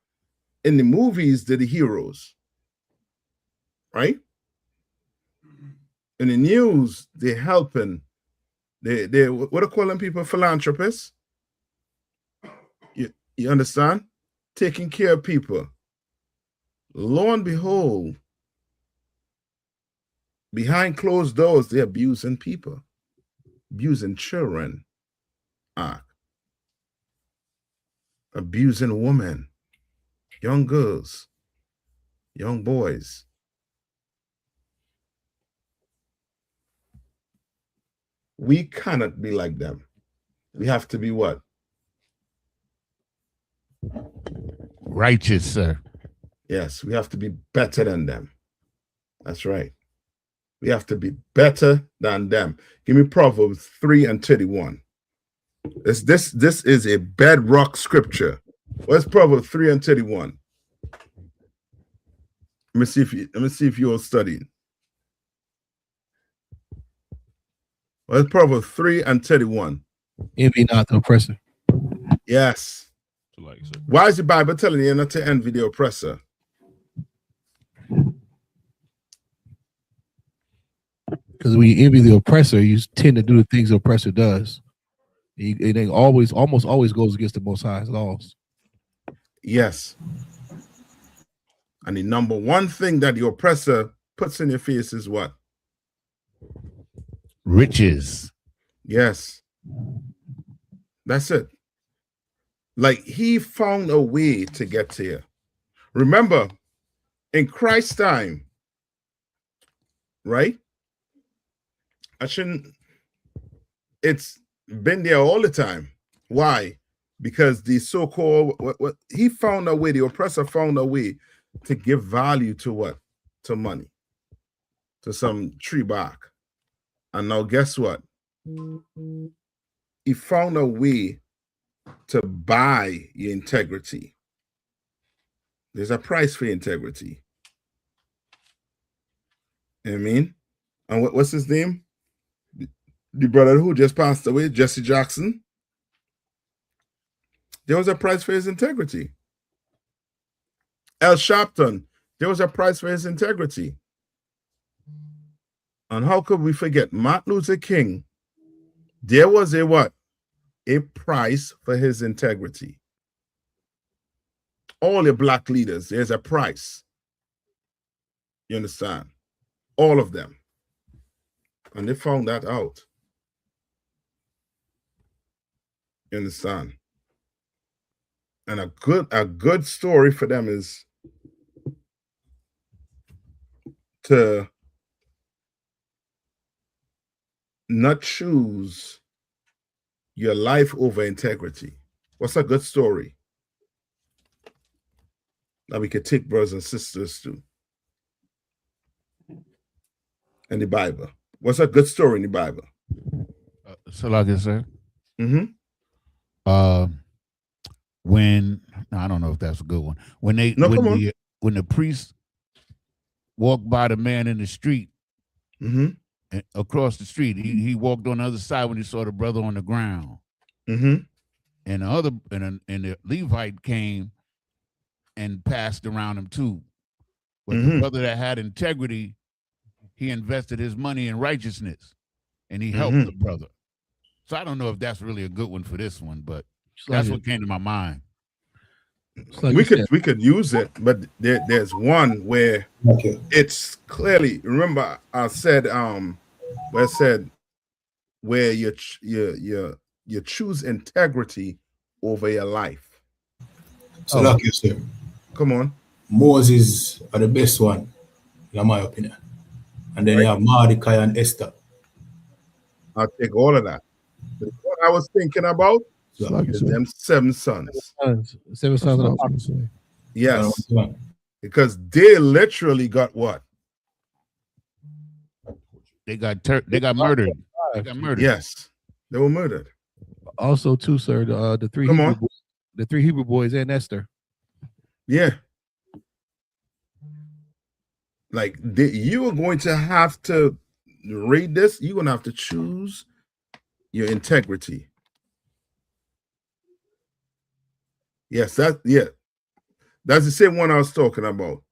In the movies, they're the heroes. Right? In the news, they're helping. They what do call them people? Philanthropists. You understand? Taking care of people. Lo and behold, behind closed doors, they're abusing people, abusing children, abusing women, young girls, young boys. We cannot be like them. We have to be what? Righteous, sir. Yes, we have to be better than them. That's right. We have to be better than them. Give me Proverbs 3:31. This is a bedrock scripture. What's Proverbs 3:31? Let me see if you're studying. What's Proverbs 3:31? Envy not the oppressor. Yes. Why is the Bible telling you not to envy the oppressor? Because when you envy the oppressor, you tend to do the things the oppressor does. It almost always goes against the Most High's laws. Yes. And the number one thing that the oppressor puts in your face is what? Riches. Yes. That's it. Like he found a way to get to you. Remember, in Christ's time, right? It's been there all the time. Why? Because the so-called, he found a way, the oppressor found a way to give value to what? To money, to some tree bark. And now guess what? He found a way to buy your integrity. There's a price for integrity. You know what I mean? And what's his name? The brother who just passed away, Jesse Jackson. There was a price for his integrity. Al Sharpton, there was a price for his integrity. And how could we forget Martin Luther King? There was a what? A price for his integrity. All your black leaders, there's a price. You understand? All of them. And they found that out. You understand? And a good story for them is to not choose your life over integrity. What's a good story that we could take brothers and sisters to in the Bible? What's a good story in the Bible? So like I said, Mm-hmm. When I don't know if that's a good one. When the priest walked by the man in the street, across the street, he walked on the other side when he saw the brother on the ground, and the Levite came and passed around him too. But the brother that had integrity, he invested his money in righteousness, and he helped the brother. So I don't know if that's really a good one for this one, but that's what came to my mind. We could use it, but there's one where it's clearly. Remember, I said where you choose integrity over your life. So like you said, come on. Moses are the best one, in my opinion. And then you have Mordecai and Esther. I'll take all of that. But what I was thinking about is them 7 sons. 7 sons of the prophet. Yes. Because they literally got what? They got murdered. They got murdered. Yes. They were murdered. Also, too, sir, the three Hebrew boys and Esther. Yeah. Like you are going to have to read this. You're going to have to choose your integrity. Yes, that's the same one I was talking about,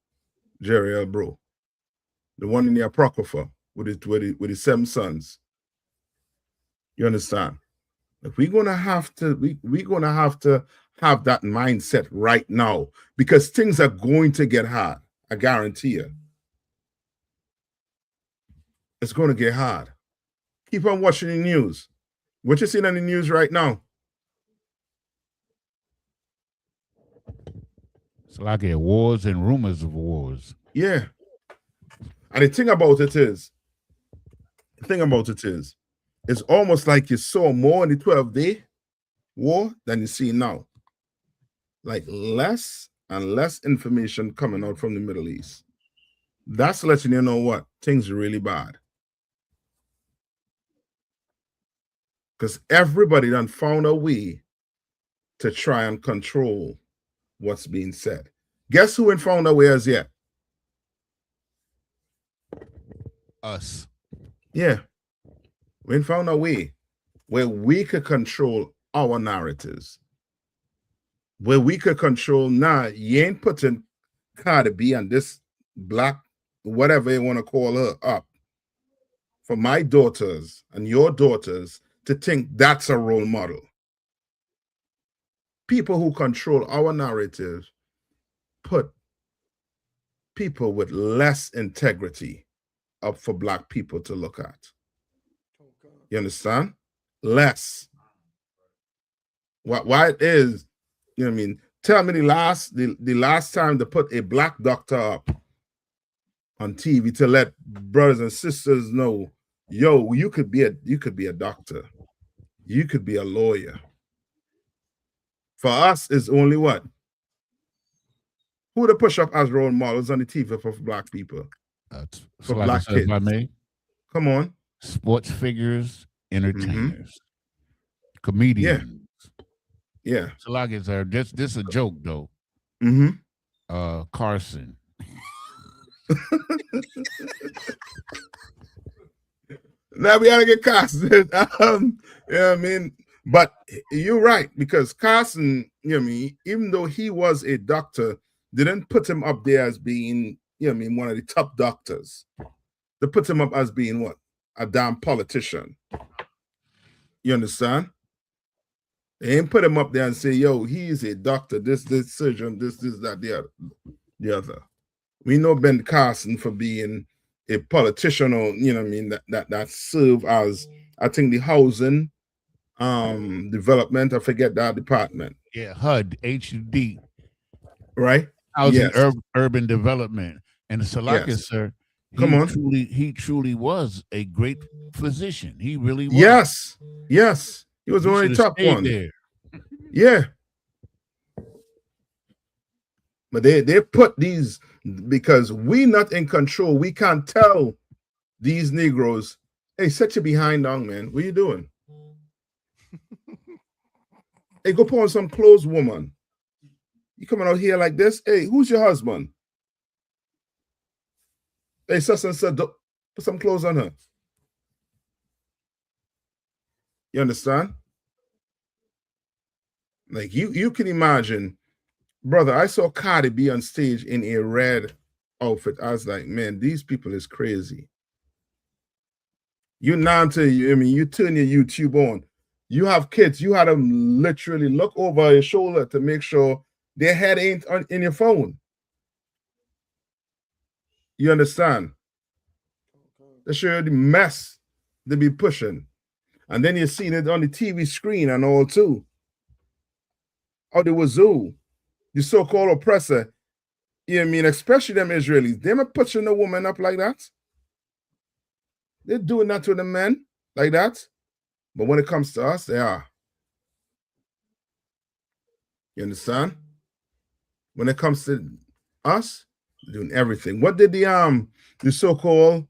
Jerry L. Bro. The one in the Apocrypha with his 7 sons. You understand? If we're gonna have to, we're gonna have to have that mindset right now, because things are going to get hard. I guarantee you. It's going to get hard. Keep on watching the news. What you seeing on the news right now? It's like wars and rumors of wars. Yeah. And the thing about it is, it's almost like you saw more in the 12-day war than you see now. Like less and less information coming out from the Middle East. That's letting you know what? Things are really bad. Because everybody done found a way to try and control what's being said. Guess who ain't found a way as yet? Us. Yeah. We ain't found a way where we could control our narratives. Where we could control, you ain't putting Cardi B and this black, whatever you want to call her, up for my daughters and your daughters to think that's a role model. People who control our narrative put people with less integrity up for black people to look at. You understand? Less. Why it is, you know what I mean? Tell me the last time they put a black doctor up on TV to let brothers and sisters know, yo, you could be a doctor. You could be a lawyer. For us, it's only what? Who to push up as role models on the TV for black people? For like black kids. If I may. Come on. Sports figures, entertainers, comedians. Yeah. So like it's this a joke though. Carson. Now we gotta get Carson. You know what I mean? But you're right, because Carson, you know what I mean, even though he was a doctor, they didn't put him up there as being, you know what I mean, one of the top doctors. They put him up as being what? A damn politician. You understand? They ain't put him up there and say, yo, he's a doctor, this surgeon, this, that, the other. We know Ben Carson for being a politician, or you know what I mean, that serve as, I think, the housing development, I forget that department. Yeah, HUD, HUD. Right? Housing, urban development. And Salaka, Yes. sir, Come on. He truly was a great physician. He really was. Yes. He was one of the top one. There. Yeah. But they put these, because we not in control. We can't tell these Negroes, hey, set your behind down, man. What you doing? Hey, go put on some clothes, woman. You coming out here like this? Hey, who's your husband? Hey, sus and said, put some clothes on her. You understand? Like you can imagine, brother. I saw Cardi B on stage in a red outfit. I was like, man, these people is crazy. You now you turn your YouTube on. You have kids. You had them literally look over your shoulder to make sure their head ain't in your phone. You understand? They show you the mess they be pushing. And then you're seeing it on the TV screen and all too. Or the wazoo, the so-called oppressor. You know what I mean? Especially them Israelis. They are pushing a woman up like that. They're doing that to the men like that. But when it comes to us, they are. You understand? When it comes to us, they're doing everything. What did the so-called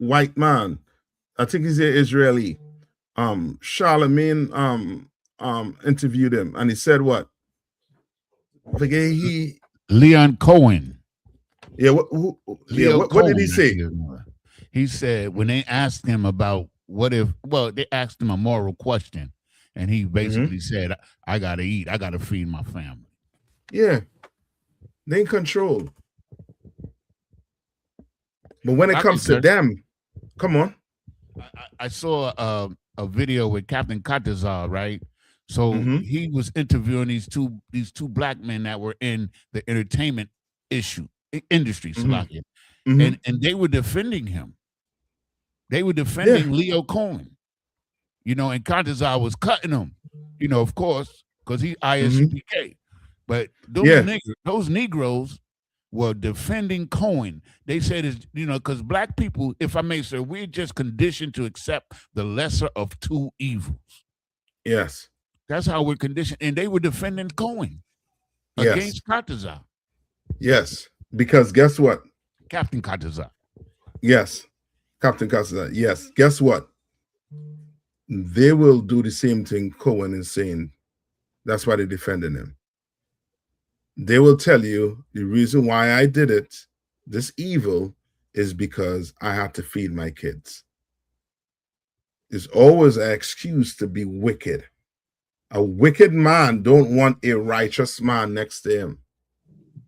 white man, I think he's an Israeli, Charlemagne interviewed him, and he said what? Leon Cohen. Yeah, what did he say? He said when they asked him about they asked him a moral question, and he basically said, I gotta eat, I gotta feed my family. Yeah, they in control. But when it comes to them, come on. I saw a video with Captain Katazar, right? So he was interviewing these two black men that were in the entertainment industry, Salakia. And they were defending him. They were defending Leo Cohen, and Katazar was cutting him, of course, because he ISUPK. But those Negroes were defending Cohen. They said, because black people, if I may, sir, we're just conditioned to accept the lesser of two evils. Yes. That's how we're conditioned. And they were defending Cohen against Katazar. Yes. Because guess what? Captain Katazar. Yes. Captain Katazar. Yes. Guess what? They will do the same thing Cohen is saying. That's why they're defending him. They will tell you the reason why I did it, this evil, is because I had to feed my kids. There's always an excuse to be wicked. A wicked man don't want a righteous man next to him,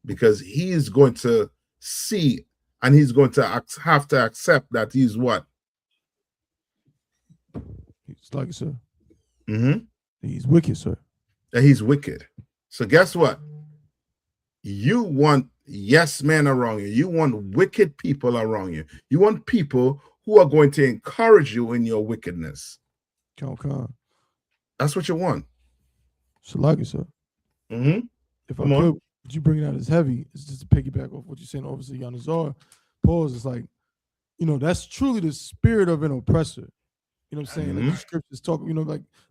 because he's going to see and he's going to have to accept that he's what? It's like, sir. He's wicked, sir. That he's wicked. So guess what? You want yes men around you. You want wicked people around you. You want people who are going to encourage you in your wickedness. That's what you want. Salaki, sir. If I could, what you bringing out is heavy. It's just to piggyback off what you're saying. Obviously, Yanazar, pause. It's like, that's truly the spirit of an oppressor. You know what I'm saying? Like the scriptures talk,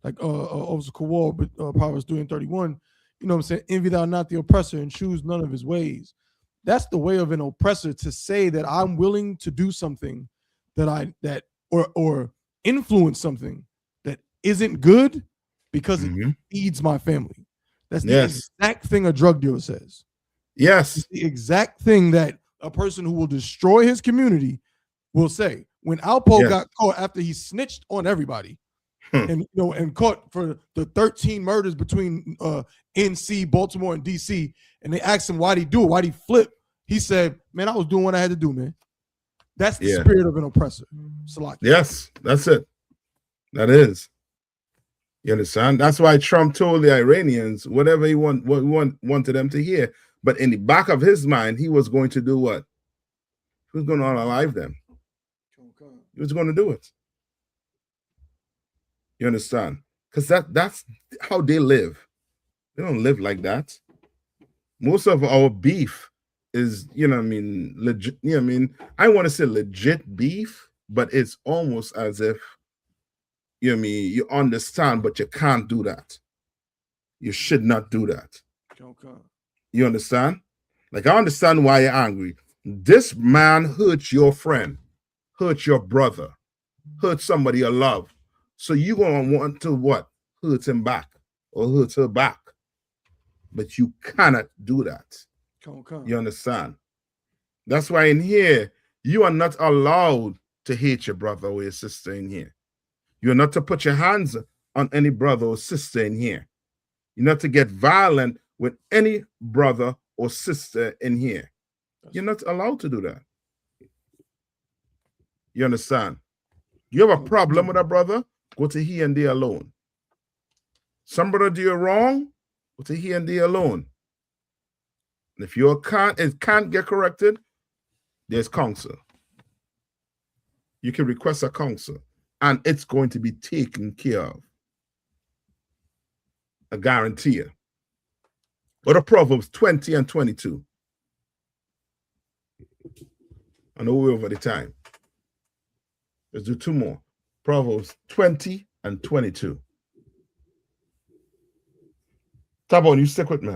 like Officer Kowal, but Proverbs 3:31. You know what I'm saying? Envy thou not the oppressor and choose none of his ways. That's the way of an oppressor, to say that I'm willing to do something or influence something that isn't good because it feeds my family. That's the exact thing a drug dealer says. Yes. It's the exact thing that a person who will destroy his community will say. When Alpo got caught after he snitched on everybody, and caught for the 13 murders between NC, Baltimore, and DC, and they asked him why'd he do it, why'd he flip? he said, man, I was doing what I had to do, man. That's the Yeah. spirit of an oppressor. Salaki. Yes, that's it. That is. You understand? That's why Trump told the Iranians whatever he wanted them to hear. But in the back of his mind, he was going to do what? He was going to unalive them. He was going to do it. You understand? Because that's how they live. They don't live like that. Most of our beef is, you know what I mean, legit. You know what I mean? I want to say legit beef, but it's almost as if, you know what I mean, you understand, but you can't do that. You should not do that. You understand? Like, I understand why you're angry. This man hurt your friend, hurt your brother, hurt somebody you love. So you're going to want to what? Hurt him back or hurt her back. But you cannot do that. You understand? That's why in here, you are not allowed to hate your brother or your sister in here. You're not to put your hands on any brother or sister in here. You're not to get violent with any brother or sister in here. You're not allowed to do that. You understand? You have a problem with a brother, go to he and they alone. Some brother do you wrong, go to he and they alone. And if it can't get corrected, there's counsel. You can request a counsel, and it's going to be taken care of. I guarantee you. Go to Proverbs 20 and 22. I know we're over the time. Let's do two more. Proverbs 20 and 22. Tabon, you stick with me.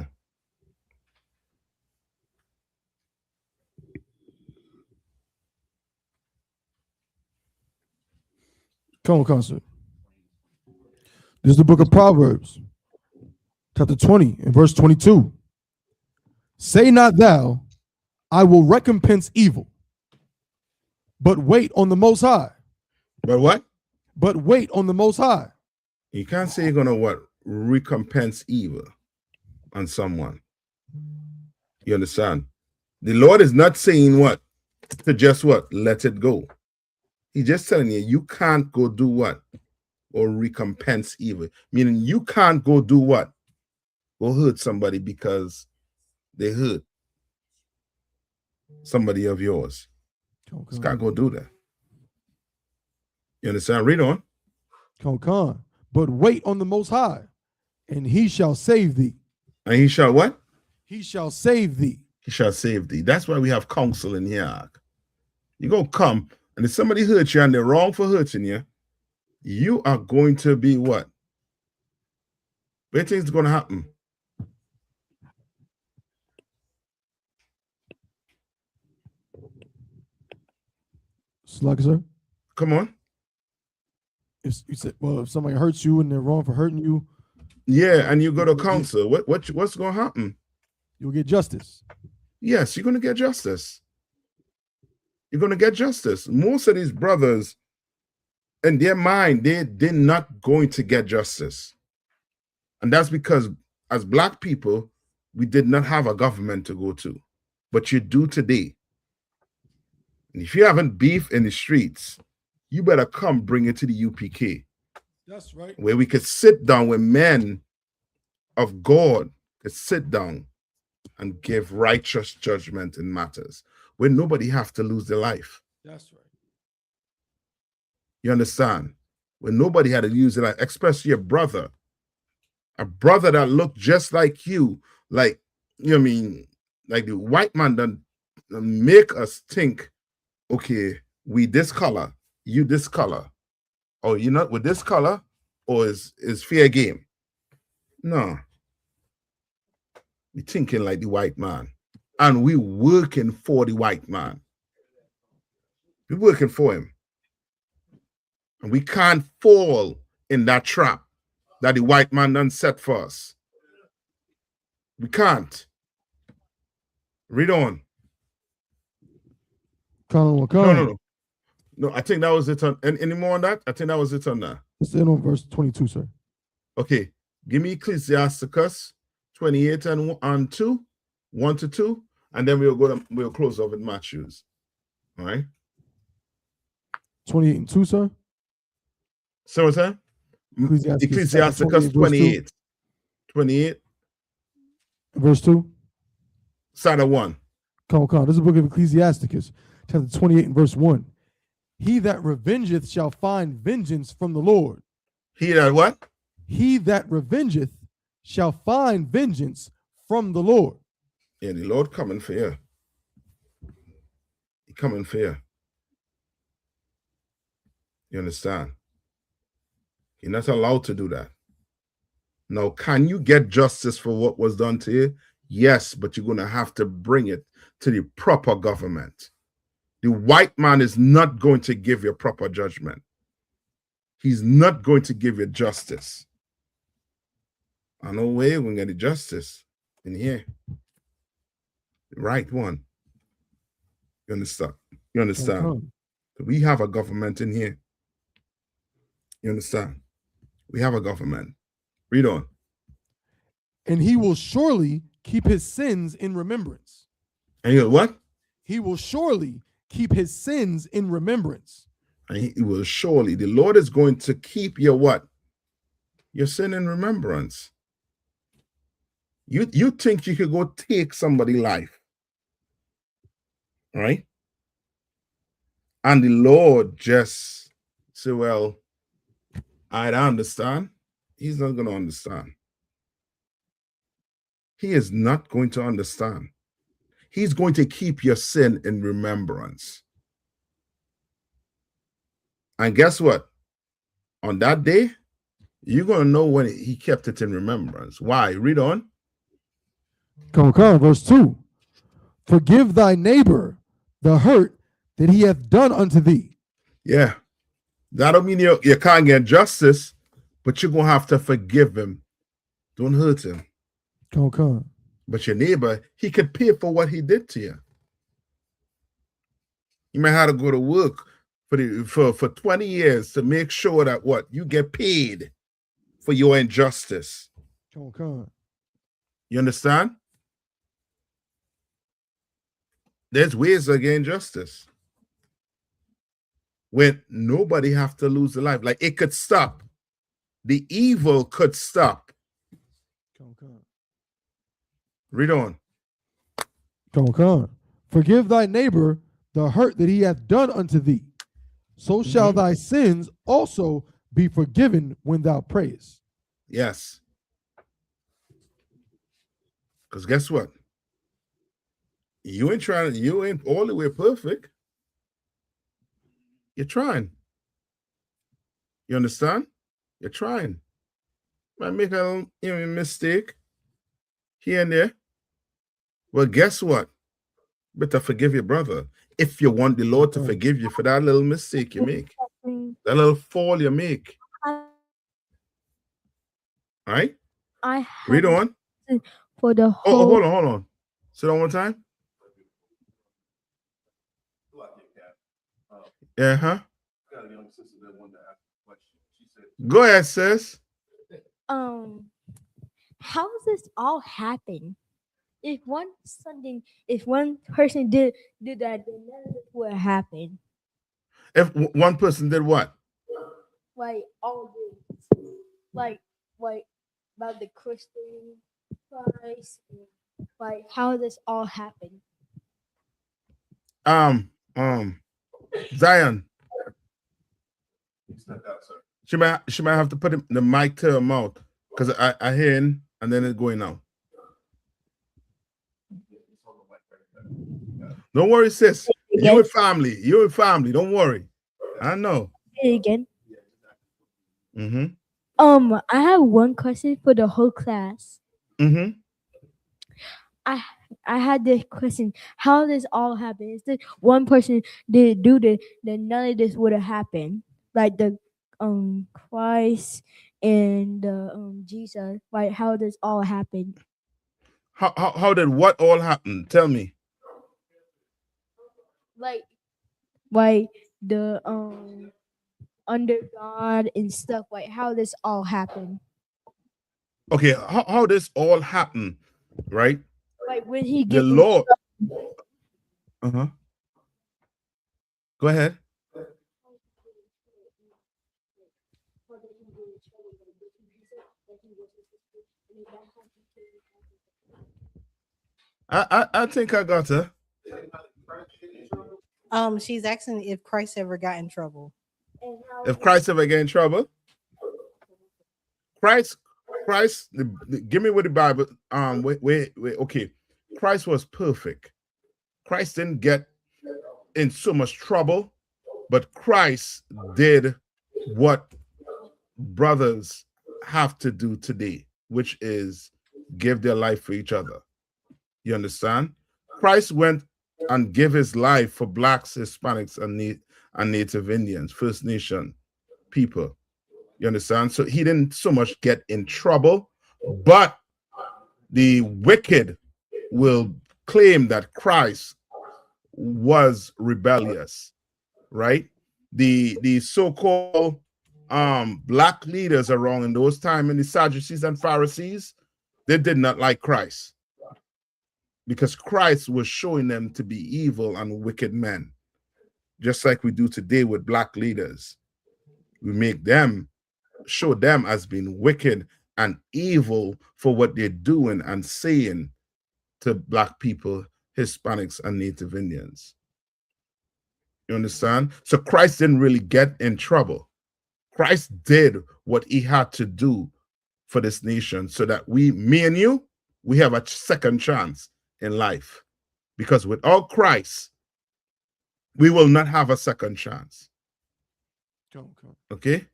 Come on, concert. This is the book of Proverbs, chapter 20 and verse 22. Say not thou, I will recompense evil, but wait on the Most High. But what? But wait on the Most High. You can't say you're going to what? Recompense evil on someone. You understand? The Lord is not saying what? To just what? Let it go. He's just telling you, you can't go do what? Or recompense evil. Meaning you can't go do what? Go hurt somebody because they hurt somebody of yours. You can't go do that. You understand? Read on. Come. But wait on the Most High, and he shall save thee. And he shall what? He shall save thee. He shall save thee. That's why we have counsel in here. You're going to come, and if somebody hurts you and they're wrong for hurting you, you are going to be what? What things going to happen? Slug, sir. Come on. If you said, well, if somebody hurts you and they're wrong for hurting you, yeah, and you go to counsel, what's going to happen? You'll get justice. Yes, you're going to get justice. You're going to get justice. Most of these brothers, in their mind, they're not going to get justice. And that's because as Black people, we did not have a government to go to. But you do today. And if you haven't beef in the streets, you better come bring it to the UPK. That's right. Where we could sit down with men of God, could sit down and give righteous judgment in matters where nobody have to lose their life. That's right. You understand? Where nobody had to lose their life, especially a brother that looked just like you, like, you know what I mean, like the white man that make us think, okay, we this color, you this color, or you're not with this color, or is fair game. No. We thinking like the white man. And we working for the white man. We're working for him. And we can't fall in that trap that the white man done set for us. We can't. Read on. No, I think that was it on any more on that? I think that was it on that. It's in on verse 22, sir. Okay. Give me Ecclesiasticus 28 and 2, 1 to 2. and then we'll close off with Matthews. All right. 28 and 2, sir. So what's that? Ecclesiasticus 28. 28. Verse 2. Side of 1. Come on. This is the book of Ecclesiasticus, chapter 28 and verse 1. He that revengeth shall find vengeance from the Lord. He that what? He that revengeth shall find vengeance from the Lord. Yeah, the Lord coming for you. He coming for you. You understand? You're not allowed to do that. Now, can you get justice for what was done to you? Yes, but you're going to have to bring it to the proper government. The white man is not going to give you proper judgment. He's not going to give you justice. I know where we're going to get the justice in here. The right one. You understand? You understand? We have a government in here. You understand? We have a government. Read on. And he will surely keep his sins in remembrance. And he'll what? He will surely keep his sins in remembrance. And he will surely. The Lord is going to keep your what? Your sin in remembrance. You think you could go take somebody's life, right? And the Lord just say, well, I understand. He's not going to understand. He is not going to understand. He's going to keep your sin in remembrance. And guess what? On that day, you're going to know when he kept it in remembrance. Why? Read on. Come on, verse 2. Forgive thy neighbor the hurt that he hath done unto thee. Yeah. That don't mean you can't get justice, but you're going to have to forgive him. Don't hurt him. Come on. But your neighbor, he could pay for what he did to you. You may have to go to work for 20 years to make sure that what? You get paid for your injustice. Come on. You understand? There's ways to gain justice. When nobody have to lose their life. Like it could stop. The evil could stop. Read on. Come on. Forgive thy neighbor the hurt that he hath done unto thee. So shall thy sins also be forgiven when thou prayest. Yes. Because guess what? You ain't all the way perfect. You're trying. You understand? You're trying. Might make a mistake here and there. Well, guess what? Better forgive your brother if you want the Lord to forgive you for that little mistake you make, that little fall you make. All right? Read on. For the whole... Oh, hold on. Say that one more time. Uh-huh. Go ahead, sis. How does this all happen? If one person did that, then none of this would happen. If one person did what? Like all this, like about the Christian Christ, like how does this all happen? Zion. She might have to put the mic to her mouth because I hear him and then it's going out. Don't worry, sis. You and family. Don't worry. I know. Again. Mm-hmm. I have one question for the whole class. Mm-hmm. I had this question. How does this all happen? Is this one person did do this, then none of this would have happened. Like the Christ and the Jesus. Like how does all happen? How did what all happen? Tell me. Like the under God and stuff. Like how this all happen? Okay, how this all happen, right? Like when he the Lord. Uh-huh. Go ahead. I think I got her. She's asking if Christ ever got in trouble. If Christ ever get in trouble, Christ, give me with the Bible. Wait. Okay, Christ was perfect. Christ didn't get in so much trouble, but Christ did what brothers have to do today, which is give their life for each other. You understand? Christ went and gave his life for blacks, Hispanics, and Native Indians, First Nation people. You understand? So he didn't so much get in trouble, but the wicked will claim that Christ was rebellious, right? The so-called black leaders around in those times, in the Sadducees and Pharisees, they did not like Christ because Christ was showing them to be evil and wicked men, just like we do today with black leaders. We make them, show them as being wicked and evil for what they're doing and saying to black people, Hispanics, and Native Indians. You understand? So Christ didn't really get in trouble. Christ did what he had to do for this nation so that me and you, we have a second chance in life. Because without Christ, we will not have a second chance. Okay?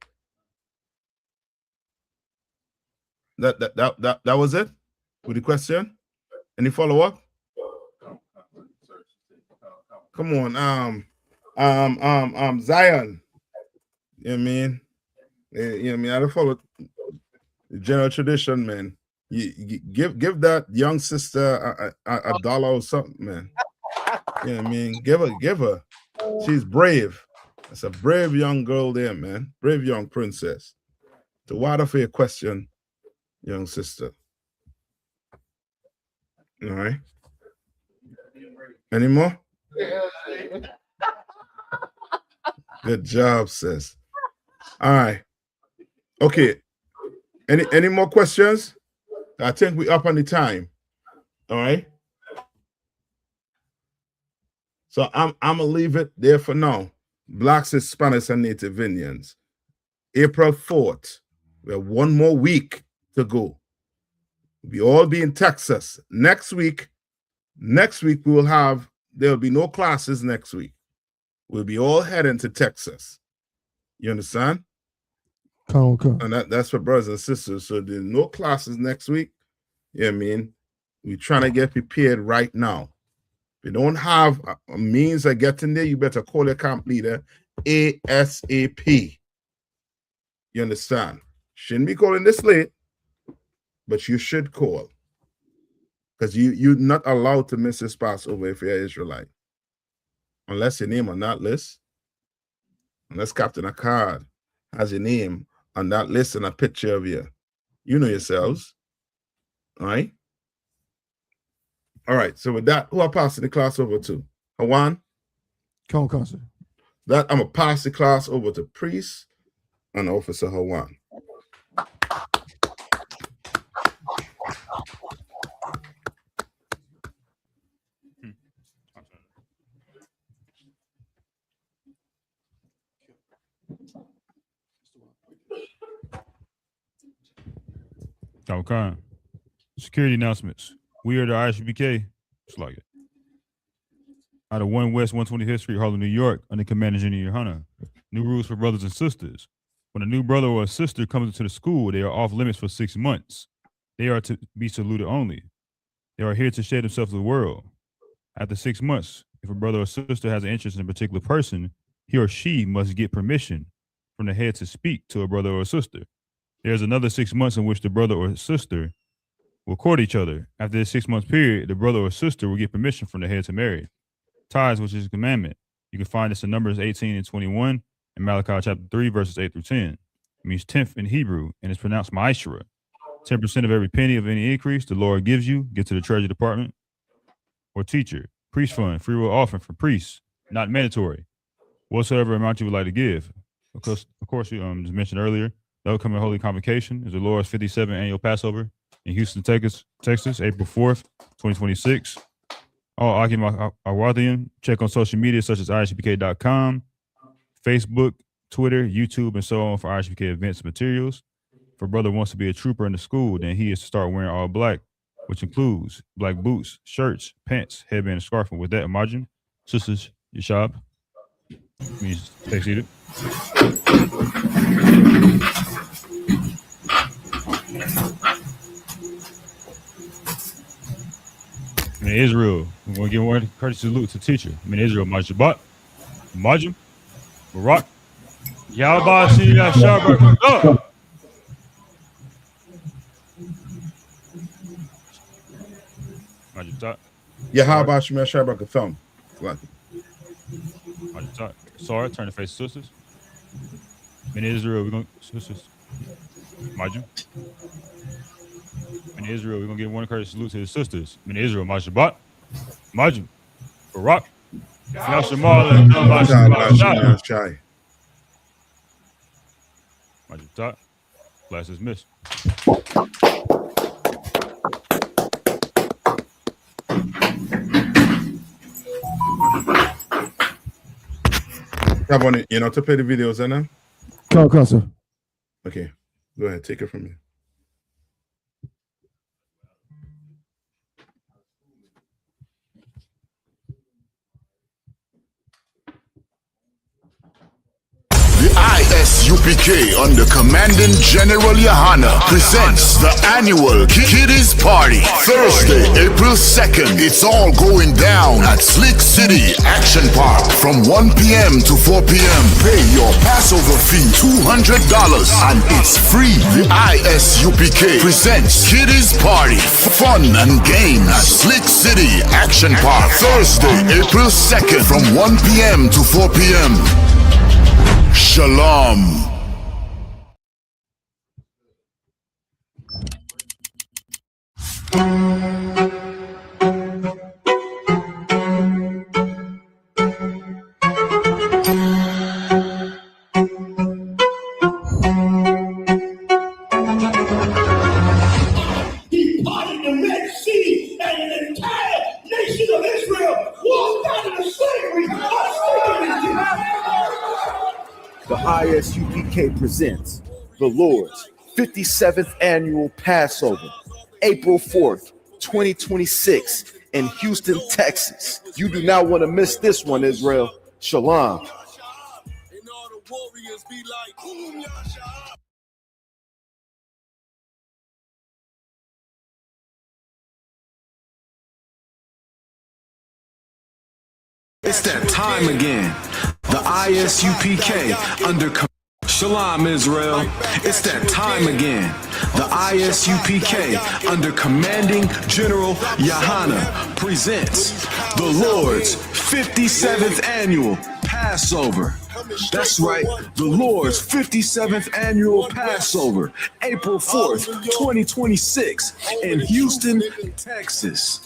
That was it with the question. Any follow-up? Come on, Zion. You know what I mean? You know what I mean? I don't follow the general tradition, man. You give that young sister a dollar or something, man. You know what I mean? Give her. She's brave. That's a brave young girl there, man. Brave young princess. To water for your question, young sister. All right. Any more? Good job, sis. All right. Okay. Any more questions? I think we're up on the time. All right. So I'm gonna leave it there for now. Blacks, Hispanics, and Native Indians. April 4th. We have one more week to go. We all be in Texas. Next week there'll be no classes next week. We'll be all heading to Texas. You understand? Okay. And that's for brothers and sisters. So there's no classes next week. You know what I mean? We're trying to get prepared right now. If you don't have a means of getting there, you better call your camp leader ASAP. You understand? Shouldn't be calling this late, but you should call. Because you're not allowed to miss this Passover if you're Israelite. Unless your name on that list. Unless Captain Akkad has your name on that list and a picture of you. You know yourselves. All right? All right, so with that, who I passing the class over to? Hawan? Come on, sir. That I'm going to pass the class over to Priest and Officer Hawan. Okay. Security announcements. We are the Isupk. It's like it. Out of 1 West 125th Street, Harlem, New York, under Commander Engineer Hunter. New rules for brothers and sisters. When a new brother or a sister comes into the school, they are off limits for 6 months. They are to be saluted only. They are here to share themselves with the world. After 6 months, if a brother or sister has an interest in a particular person, he or she must get permission from the head to speak to a brother or a sister. There's another 6 months in which the brother or sister will court each other. After the 6 month period, the brother or sister will get permission from the head to marry. Tithes, which is a commandment. You can find this in Numbers 18 and 21 and Malachi chapter 3, verses 8 through 10. It means 10th in Hebrew, and it's pronounced ma'ashra. 10% of every penny of any increase the Lord gives you, get to the treasury department or teacher. Priest fund, free will offering for priests, not mandatory. Whatsoever amount you would like to give. Of course, you just mentioned earlier, the upcoming Holy Convocation is the Lord's 57th annual Passover in Houston, Texas, April 4th, 2026. All Akim Awarthian, check on social media such as ISUPK.com, Facebook, Twitter, YouTube, and so on for ISUPK events and materials. If a brother wants to be a trooper in the school, then he is to start wearing all black, which includes black boots, shirts, pants, headband, and scarf. And with that, Imagine, sisters, Yashab, means stay seated. I mean, Israel, we're going to give one courtesy salute to teacher. I mean, Israel, Majabat, Majim, Barak, Yalbasi, Yashab, Yahaba Shemel Shabrak Thumb. Sorry, turn to face the sisters. In Israel, we're going to sisters. Majim. In Israel, we're going to give one courtesy salute to the sisters. In Israel, Majabat, Majim, Barak, Yashamal, and Majim. Majim. Class is missed. Have on it, to play the videos, Anna? Come, sir. Okay, go ahead, take it from me. The ISUPK under Commandant General Yahana presents the annual Kiddies Party, Thursday, April 2nd. It's all going down at Slick City Action Park from 1 p.m. to 4 p.m. Pay your Passover fee, $200, and it's free. The ISUPK presents Kiddies Party, fun and games at Slick City Action Park, Thursday, April 2nd from 1 p.m. to 4 p.m. Shalom. He parted the Red Sea, and an entire nation of Israel walked out of the slavery The ISUPK presents the Lord's 57th Annual Passover, April 4th, 2026 in Houston, Texas. You do not want to miss this one, Israel. Shalom. It's that time again. The ISUPK under Shalom, Israel. It's that time again. The ISUPK under Commanding General Yahana presents the Lord's 57th Annual Passover. That's right, the Lord's 57th Annual Passover, April 4th, 2026 in Houston, Texas.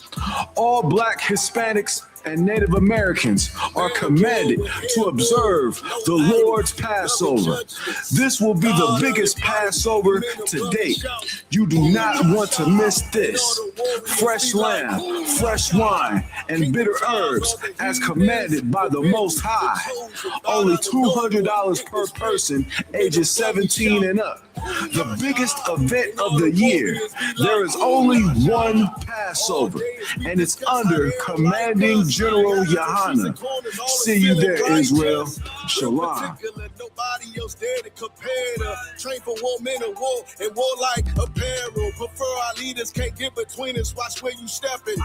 All Black, Hispanics, and Native Americans are commanded to observe the Lord's Passover. This will be the biggest Passover to date. You do not want to miss this. Fresh lamb, fresh wine, and bitter herbs as commanded by the Most High. Only $200 per person, ages 17 and up. The biggest event of the year. There is only one Passover, and it's under Commanding General Yahana. See you there, Israel. Shalom. Nobody else there to compare to. Train for war, men of war, and war like apparel. Prefer our leaders, can't get between us. Watch where you stepping.